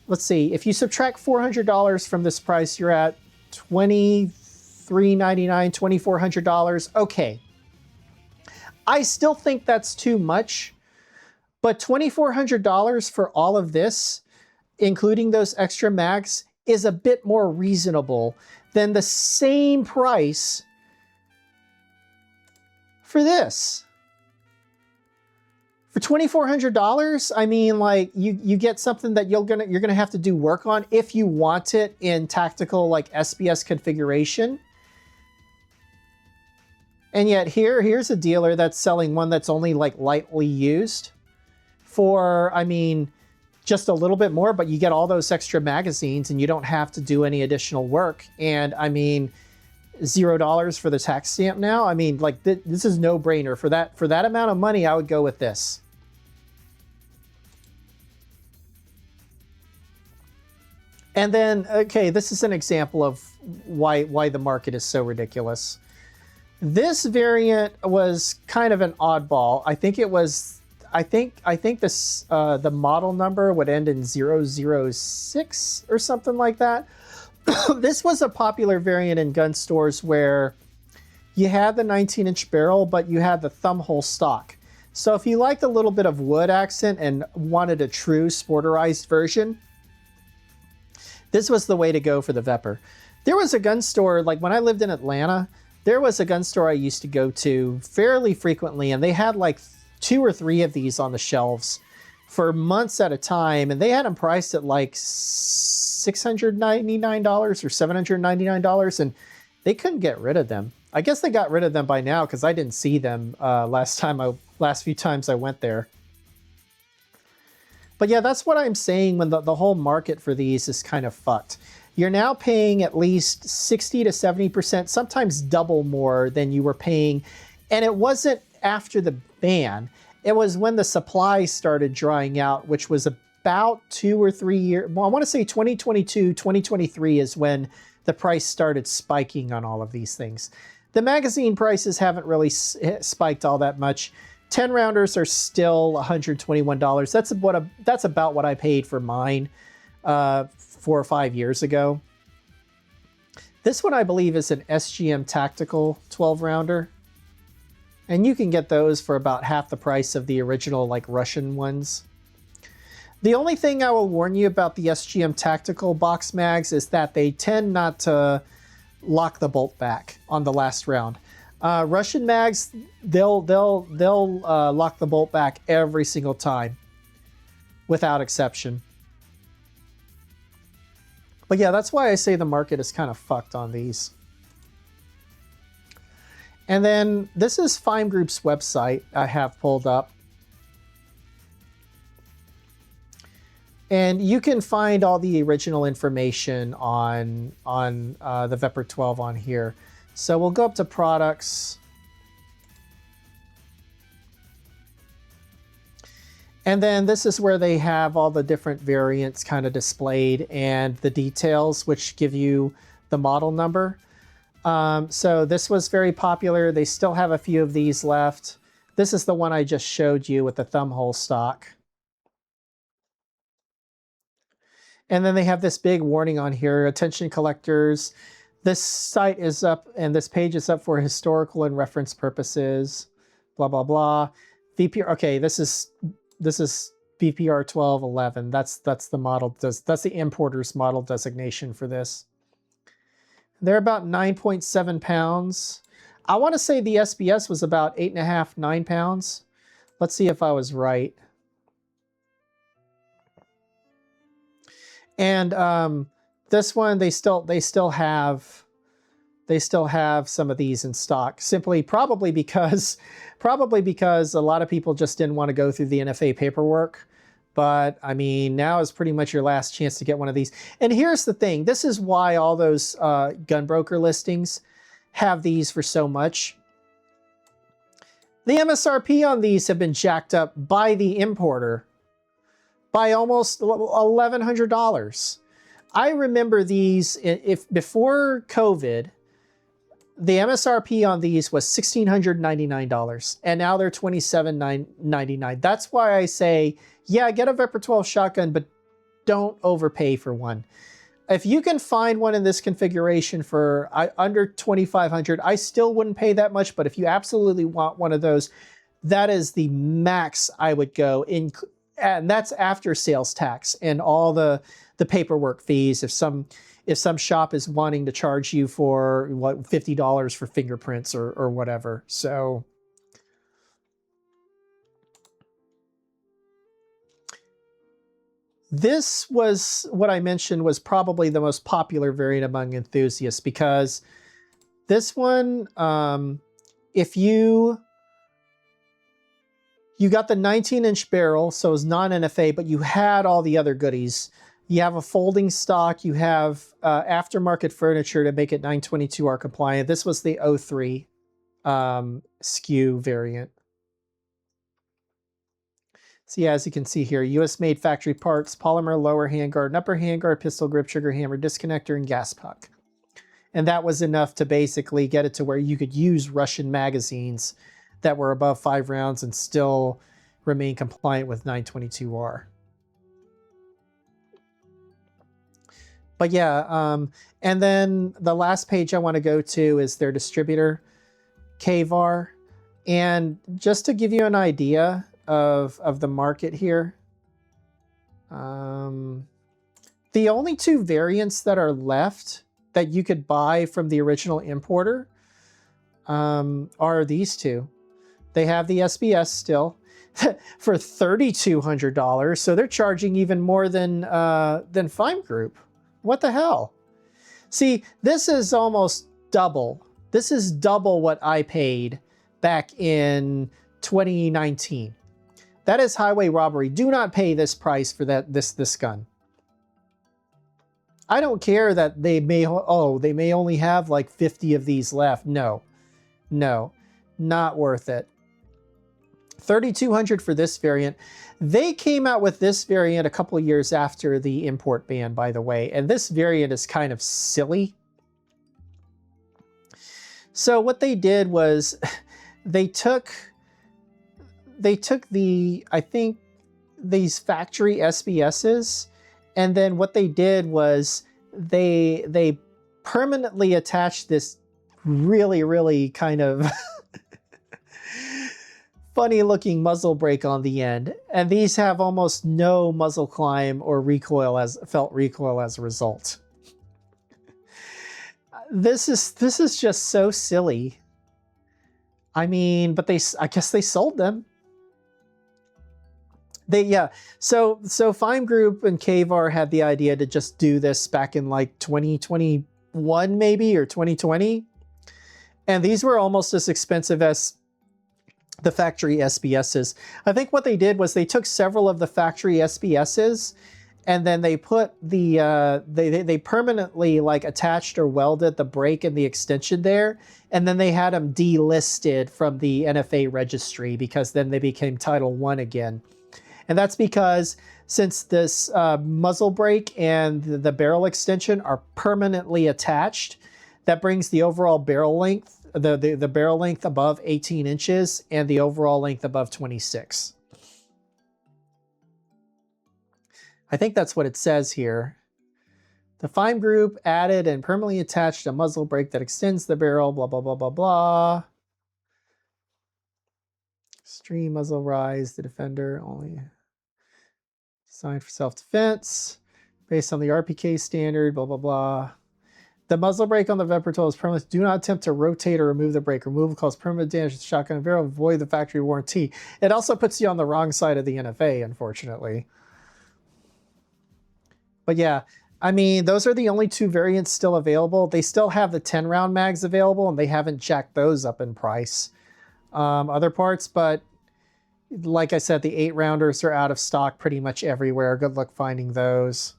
let's see, if you subtract $400 from this price, you're at $2,399, $2,400. Okay. I still think that's too much. But $2,400 for all of this, including those extra mags, is a bit more reasonable than the same price for this. For $2,400, I mean, like, you get something that you're gonna have to do work on if you want it in tactical, like, SBS configuration. And yet here's a dealer that's selling one that's only like lightly used for, I mean, just a little bit more, but you get all those extra magazines and you don't have to do any additional work. And I mean, $0 for the tax stamp now. I mean, like this is no brainer for that amount of money. I would go with this. And then, okay, this is an example of why the market is so ridiculous. This variant was kind of an oddball. I think it was, I think this the model number would end in 006 or something like that. This was a popular variant in gun stores where you had the 19-inch barrel, but you had the thumb hole stock. So if you liked a little bit of wood accent and wanted a true sporterized version, this was the way to go for the Vepr. There was a gun store, like when I lived in Atlanta, there was a gun store I used to go to fairly frequently, and they had like 2 or 3 of these on the shelves for months at a time, and they had them priced at like $699 or $799, and they couldn't get rid of them. I guess they got rid of them by now because I didn't see them last few times I went there. But yeah, that's what I'm saying when the whole market for these is kind of fucked. You're now paying at least 60 to 70%, sometimes double more than you were paying. And it wasn't after the ban. It was when the supply started drying out, which was about 2 or 3 years. Well, I want to say 2022, 2023 is when the price started spiking on all of these things. The magazine prices haven't really spiked all that much. 10 rounders are still $121. That's about what I paid for mine 4 or 5 years ago. This one I believe is an SGM Tactical 12 rounder. And you can get those for about half the price of the original like Russian ones. The only thing I will warn you about the SGM Tactical box mags is that they tend not to lock the bolt back on the last round. Russian mags, they'll lock the bolt back every single time, without exception. But yeah, that's why I say the market is kind of fucked on these. And then this is Fime Group's website I have pulled up. And you can find all the original information on the Vepr 12 on here. So we'll go up to products. And then this is where they have all the different variants kind of displayed and the details, which give you the model number. So this was very popular. They still have a few of these left. This is the one I just showed you with the thumbhole stock. And then they have this big warning on here, attention collectors. This site is up and this page is up for historical and reference purposes, blah, blah, blah. VPR, okay, this is VPR 1211. That's the model, that's the importer's model designation for this. They're about 9.7 pounds. I want to say the SBS was about 8.5, 9 pounds. Let's see if I was right. And this one, they still have some of these in stock. Simply, probably because a lot of people just didn't want to go through the NFA paperwork. But I mean, now is pretty much your last chance to get one of these. And here's the thing: this is why all those gun broker listings have these for so much. The MSRP on these have been jacked up by the importer by almost $1,100. I remember these, if before COVID, the MSRP on these was $1,699, and now they're $2,799. That's why I say, yeah, get a Vepr 12 shotgun, but don't overpay for one. If you can find one in this configuration for under $2,500, I still wouldn't pay that much, but if you absolutely want one of those, that is the max I would go in. And that's after sales tax and all the paperwork fees. If some shop is wanting to charge you for what, $50 for fingerprints or whatever. So this was what I mentioned was probably the most popular variant among enthusiasts, because this one, if you got the 19-inch barrel, so it's non-NFA, but you had all the other goodies. You have a folding stock. You have aftermarket furniture to make it 922R compliant. This was the 03 SKU variant. So yeah, as you can see here, US-made factory parts, polymer lower handguard and upper handguard, pistol grip, trigger hammer, disconnector, and gas puck. And that was enough to basically get it to where you could use Russian magazines that were above 5 rounds and still remain compliant with 922R. But yeah, and then the last page I want to go to is their distributor, KVAR. And just to give you an idea of the market here, the only 2 variants that are left that you could buy from the original importer are these 2. They have the SBS still for $3,200, so they're charging even more than Fime Group. What the hell? See, this is almost double. This is double what I paid back in 2019. That is highway robbery. Do not pay this price for this gun. I don't care that they may only have like 50 of these left. No, not worth it. 3,200 for this variant. They came out with this variant a couple of years after the import ban, by the way, and this variant is kind of silly. So what they did was they took I think these factory SBSs, and then what they did was they permanently attached this really kind of funny looking muzzle brake on the end, and these have almost no muzzle climb or felt recoil as a result. This is just so silly. I mean, but I guess they sold them. So Fime Group and Kavar had the idea to just do this back in like 2021 maybe, or 2020. And these were almost as expensive as the factory SBSs. I think what they did was they took several of the factory SBSs and then they put the, they permanently like attached or welded the brake and the extension there. And then they had them delisted from the NFA registry because then they became Title I again. And that's because since this muzzle brake and the barrel extension are permanently attached, that brings the overall barrel length, the barrel length above 18 inches and the overall length above 26. I think that's what it says here. The Fime Group added and permanently attached a muzzle brake that extends the barrel, blah, blah, blah, blah, blah. Extreme muzzle rise, the Defender only designed for self-defense, based on the RPK standard, blah, blah, blah. The muzzle brake on the Vepr 12 is permanent. Do not attempt to rotate or remove the brake. Removal causes permanent damage to the shotgun barrel. Avoid the factory warranty. It also puts you on the wrong side of the NFA, unfortunately. But yeah, I mean, those are the only two variants still available. They still have the 10-round mags available, and they haven't jacked those up in price. Other parts, but like I said, the 8-rounders are out of stock pretty much everywhere. Good luck finding those.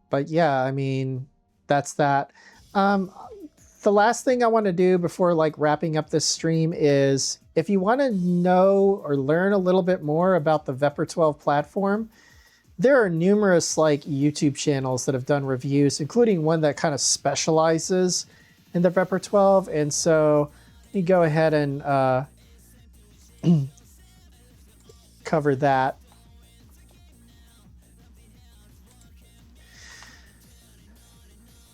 But yeah, I mean, that's that. The last thing I want to do before like wrapping up this stream is if you want to know or learn a little bit more about the Vepr 12 platform, there are numerous like YouTube channels that have done reviews, including one that kind of specializes in the Vepr 12. And so you go ahead and cover that.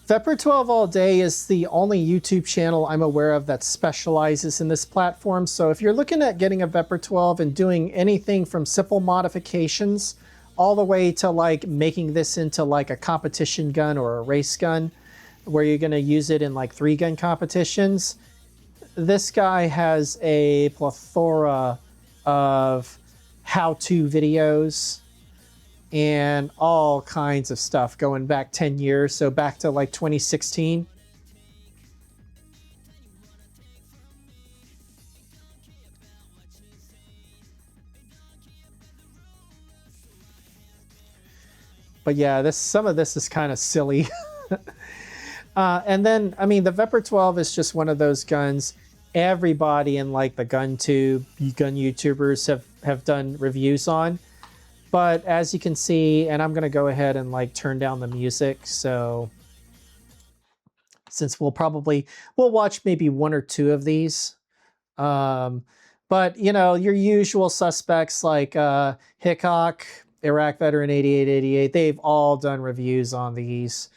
Vepr 12 All Day is the only YouTube channel I'm aware of that specializes in this platform. So if you're looking at getting a Vepr 12 and doing anything from simple modifications all the way to like making this into like a competition gun or a race gun where you're going to use it in like 3-gun competitions, this guy has a plethora of how-to videos and all kinds of stuff going back 10 years. So back to like 2016. But yeah, some of this is kind of silly. And then, I mean, the Vepr 12 is just one of those guns. Everybody in like the gun YouTubers have done reviews on. But as you can see, and I'm going to go ahead and like turn down the music. So since we'll watch maybe 1 or 2 of these. But you know, your usual suspects like Hickok, Iraq Veteran 8888, they've all done reviews on these.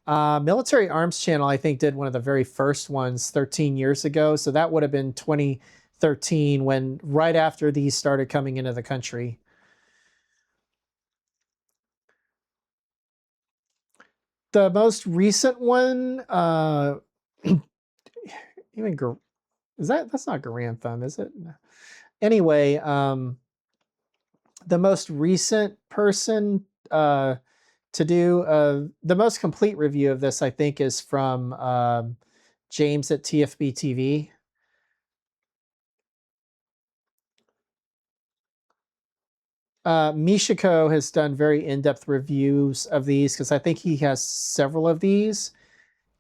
Military Arms Channel, I think, did one of the very first ones 13 years ago. So that would have been 2013 right after these started coming into the country. The most recent one, that's not Garantham, is it? Anyway, the most recent person to do the most complete review of this, I think, is from James at TFB TV. Mishiko has done very in-depth reviews of these because I think he has several of these,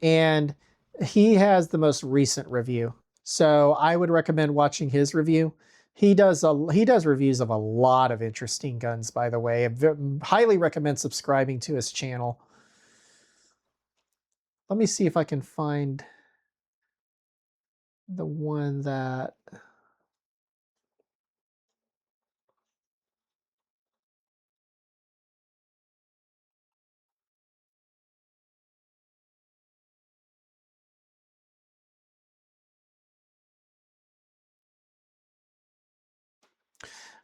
and he has the most recent review. So I would recommend watching his review. He does reviews of a lot of interesting guns, by the way. I highly recommend subscribing to his channel. Let me see if I can find the one that...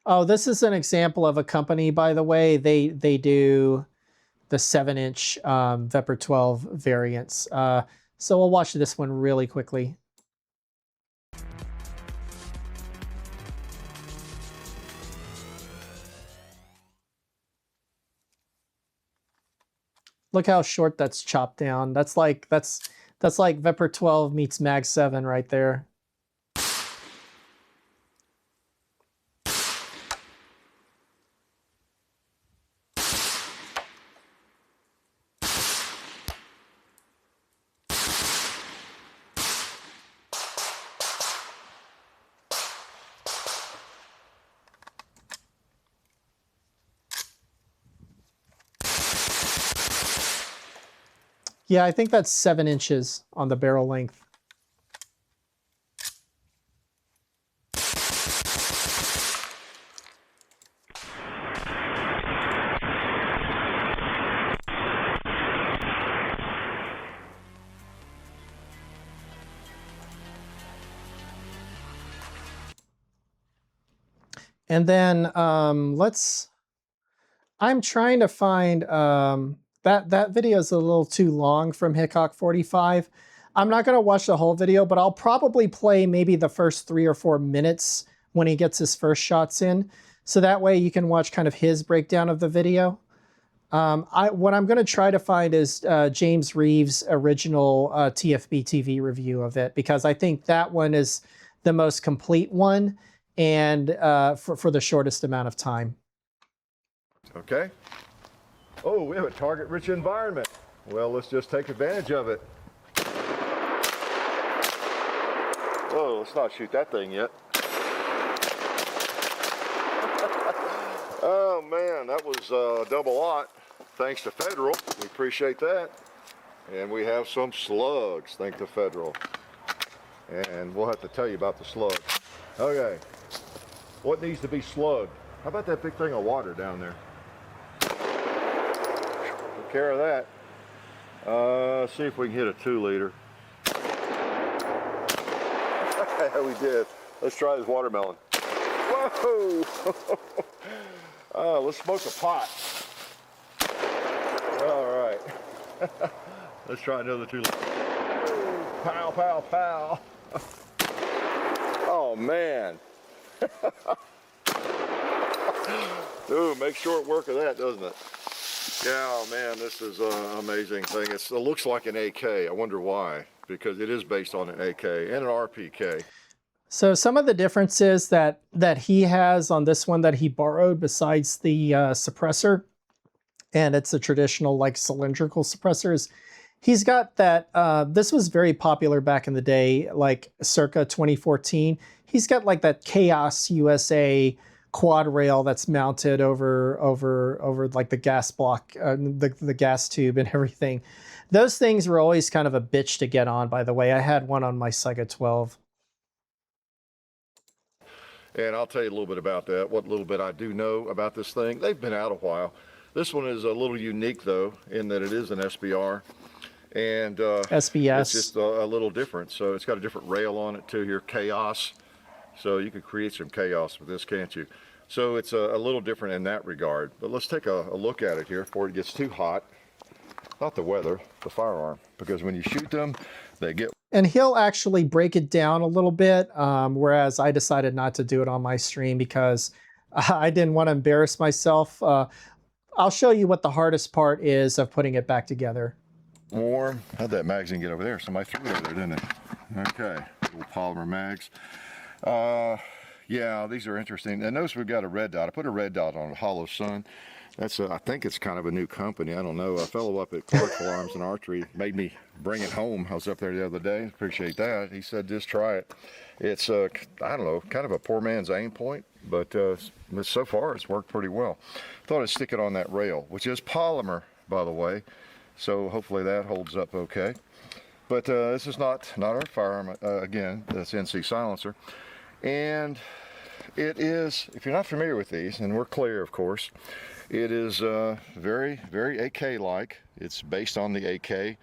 Oh, this is an example of a company, by the way. They do the 7-inch Vepr 12 variants. So we'll watch this one really quickly. Look how short that's chopped down. That's like Vepr 12 meets Mag 7 right there. Yeah, I think that's 7 inches on the barrel length. And then I'm trying to find, that video is a little too long from Hickok 45. I'm not gonna watch the whole video, but I'll probably play maybe the first 3 or 4 minutes when he gets his first shots in. So that way you can watch kind of his breakdown of the video. What I'm gonna try to find is James Reeves' original TFB TV review of it, because I think that one is the most complete one, and for the shortest amount of time. Okay. Oh, we have a target-rich environment. Well, let's just take advantage of it. Oh, let's not shoot that thing yet. Oh man, that was a double lot. Thanks to Federal, we appreciate that. And we have some slugs, thanks to Federal. And we'll have to tell you about the slugs. Okay, what needs to be slugged? How about that big thing of water down there? Take care of that. See if we can hit a 2-liter. Yeah, we did. Let's try this watermelon. Whoa! Let's smoke a pot. All right. Let's try another 2-liter. Pow, pow, pow. Oh, man. Ooh, makes short work of that, doesn't it? Yeah, oh, man, this is an amazing thing. It looks like an AK. I wonder why. Because it is based on an AK and an RPK. So some of the differences that he has on this one that he borrowed, besides the suppressor, and it's a traditional like cylindrical suppressor, is he's got that, this was very popular back in the day, like circa 2014. He's got like that Chaos USA quad rail that's mounted over like the gas block, the gas tube and everything. Those things were always kind of a bitch to get on, by the way. I had one on my Saiga 12. And I'll tell you a little bit about that, what little bit I do know about this thing. They've been out a while. This one is a little unique, though, in that it is an SBR. And SBS. It's just a little different. So it's got a different rail on it, too, here, Chaos. So you can create some chaos with this, can't you? So it's a little different in that regard. But let's take a look at it here before it gets too hot. Not the weather, the firearm. Because when you shoot them, they get... And he'll actually break it down a little bit, whereas I decided not to do it on my stream because I didn't want to embarrass myself. I'll show you what the hardest part is of putting it back together. warm. How'd that magazine get over there? Somebody threw it over there, didn't it? Okay, little polymer mags. Yeah, these are interesting. And notice we've got a red dot. I put a red dot on a Hollow Sun. That's I think it's kind of a new company. I don't know. A fellow up at Clarksville Arms and Archery made me bring it home. I was up there the other day. Appreciate that. He said, just try it. It's, I don't know, kind of a poor man's aim point, but so far it's worked pretty well. Thought I'd stick it on that rail, which is polymer, by the way. So hopefully that holds up okay. But this is not our firearm, again, that's NC silencer. And it is, if you're not familiar with these, and we're clear, of course, it is very, very AK-like. It's based on the AK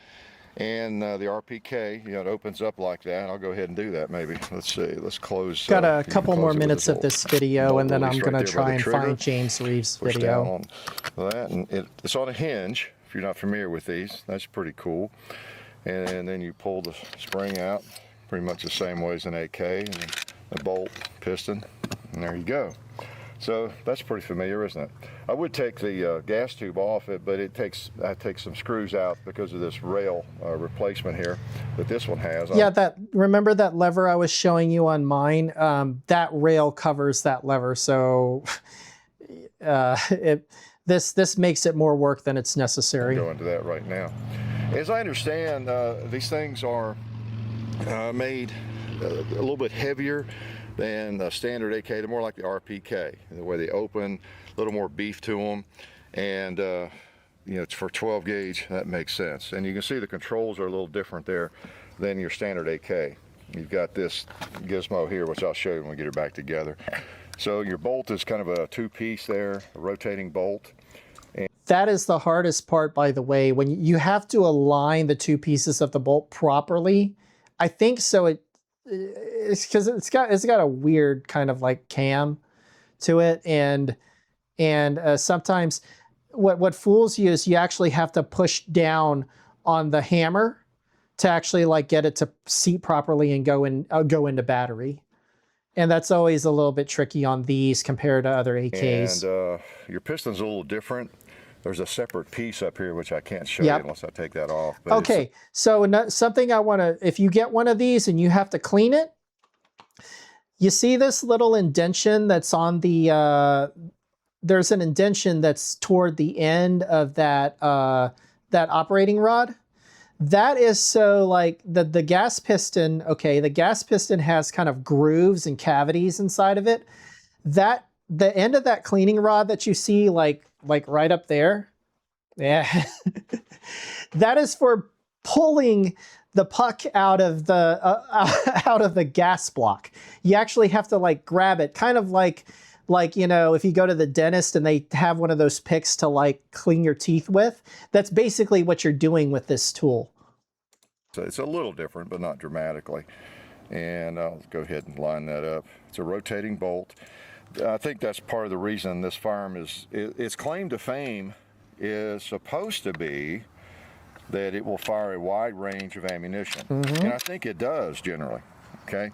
and the RPK. You know, it opens up like that. I'll go ahead and do that maybe. Let's see. Let's close. Got a couple more minutes of this video, and then I'm going to try and find James Reeves' video. On that, and it's on a hinge. If you're not familiar with these, that's pretty cool. And then you pull the spring out, pretty much the same way as an AK, and the bolt, piston, and there you go. So that's pretty familiar, isn't it? I would take the gas tube off it, but I take some screws out because of this rail replacement here that this one has. Yeah, remember that lever I was showing you on mine? That rail covers that lever, so this makes it more work than it's necessary. I'll go into that right now. As I understand, these things are made a little bit heavier than the standard AK. They're more like the RPK, the way they open, a little more beef to them, and you know, it's for 12 gauge. That makes sense. And you can see the controls are a little different there than your standard AK. You've got this gizmo here, which I'll show you when we get it back together. So your bolt is kind of a two-piece there, a rotating bolt. That is the hardest part, by the way, when you have to align the two pieces of the bolt properly. I think so. It's because it's got a weird kind of like cam to it, and sometimes what fools you is you actually have to push down on the hammer to actually like get it to seat properly and go into battery. And that's always a little bit tricky on these compared to other AKs. And your piston's a little different. There's a separate piece up here, which I can't show you unless I take that off. But okay, so something I want to, if you get one of these and you have to clean it, you see this little indention that's on the, there's an indention that's toward the end of that, that operating rod. That is so like the gas piston, okay, the gas piston has kind of grooves and cavities inside of it. The end of that cleaning rod that you see like right up there, yeah, that is for pulling the puck out of the gas block. You actually have to like grab it, kind of like you know, if you go to the dentist and they have one of those picks to like clean your teeth with. That's basically what you're doing with this tool. So it's a little different, but not dramatically. And I'll go ahead and line that up. It's a rotating bolt. I think that's part of the reason this firearm its claim to fame is supposed to be that it will fire a wide range of ammunition. And I think it does generally, okay?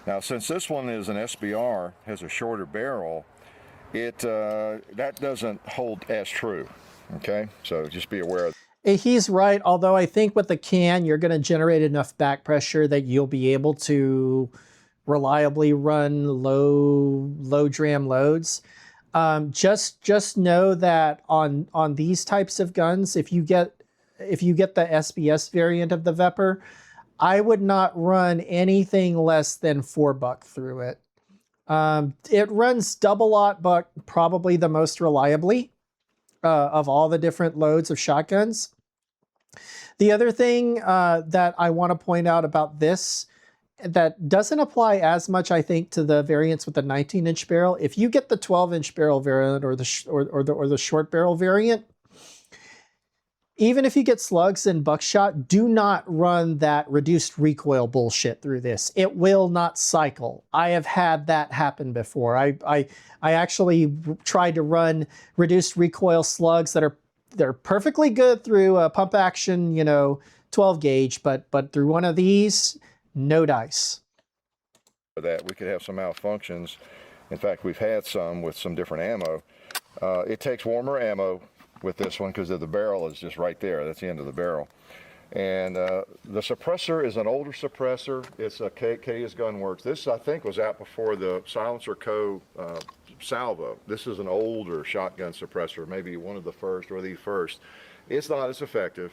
Now, since this one is an SBR, has a shorter barrel, that doesn't hold as true, okay? So just be aware of that. He's right, although I think with the can, you're going to generate enough back pressure that you'll be able to reliably run low dram loads. Just know that on these types of guns, if you get the SBS variant of the Vepr, I would not run anything less than 4-buck through it. It runs double-aught buck probably the most reliably of all the different loads of shotguns. The other thing that I want to point out about this that doesn't apply as much, I think, to the variants with the 19-inch barrel. If you get the 12-inch barrel variant or the short barrel variant, even if you get slugs and buckshot, do not run that reduced recoil bullshit through this. It will not cycle. I have had that happen before. I actually tried to run reduced recoil slugs they're perfectly good through a pump action, you know, 12 gauge, but through one of these, no dice. That we could have some malfunctions. In fact, we've had some with some different ammo. It takes warmer ammo with this one because the barrel is just right there. That's the end of the barrel. And the suppressor is an older suppressor. It's a K's Gunworks. This, I think, was out before the Silencer Co. Salvo. This is an older shotgun suppressor, maybe one of the first or the first. It's not as effective,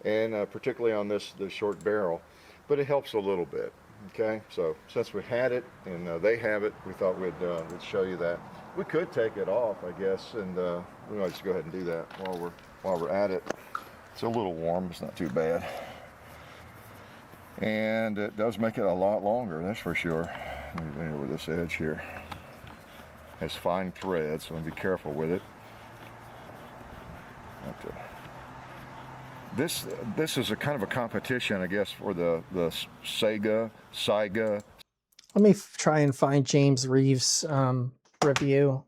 and particularly on this short barrel, but it helps a little bit. Okay, so since we had it and they have it, we thought we'd show you that. We could take it off, I guess, and we might just go ahead and do that while we're at it. It's a little warm, it's not too bad. And it does make it a lot longer, that's for sure. Let me over this edge here. It has fine thread, so I'm gonna be careful with it. This is a kind of a competition, I guess, for the Saiga. Let me try and find James Reeves' review.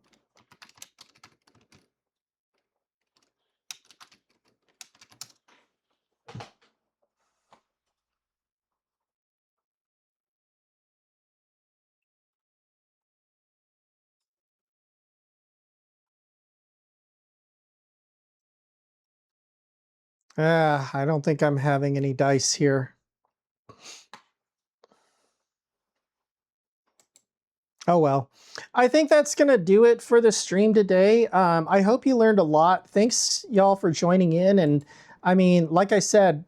I don't think I'm having any dice here. Oh well. I think that's going to do it for the stream today. I hope you learned a lot. Thanks, y'all, for joining in. And I mean, like I said,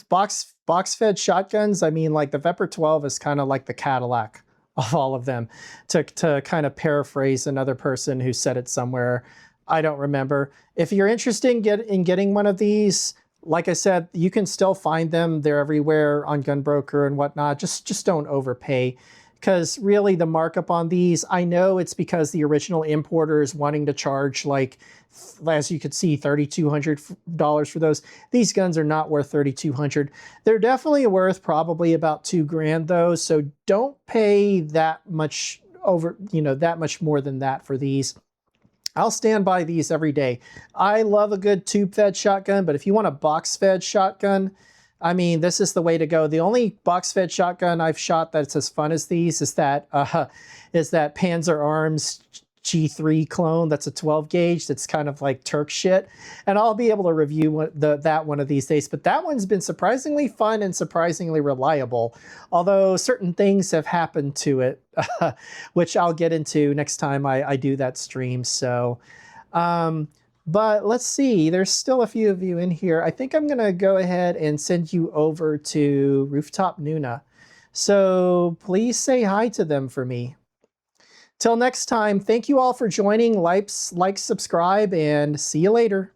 box fed shotguns, I mean, like the Vepr 12 is kind of like the Cadillac of all of them, to kind of paraphrase another person who said it somewhere. I don't remember. If you're interested in getting one of these, like I said, you can still find them. They're everywhere on Gunbroker and whatnot. Just don't overpay. Because really the markup on these, I know it's because the original importer is wanting to charge, like, as you could see, $3,200 for those. These guns are not worth $3,200. They're definitely worth probably about $2,000 though. So don't pay that much that much more than that for these. I'll stand by these every day. I love a good tube-fed shotgun, but if you want a box-fed shotgun, I mean, this is the way to go. The only box-fed shotgun I've shot that's as fun as these is that Panzer Arms G3 clone. That's a 12 gauge. That's kind of like Turk shit. And I'll be able to review that one of these days. But that one's been surprisingly fun and surprisingly reliable. Although certain things have happened to it, which I'll get into next time I do that stream. So, but let's see, there's still a few of you in here. I think I'm gonna go ahead and send you over to Rooftop Nuna. So please say hi to them for me. Till next time, thank you all for joining. Like, subscribe, and see you later.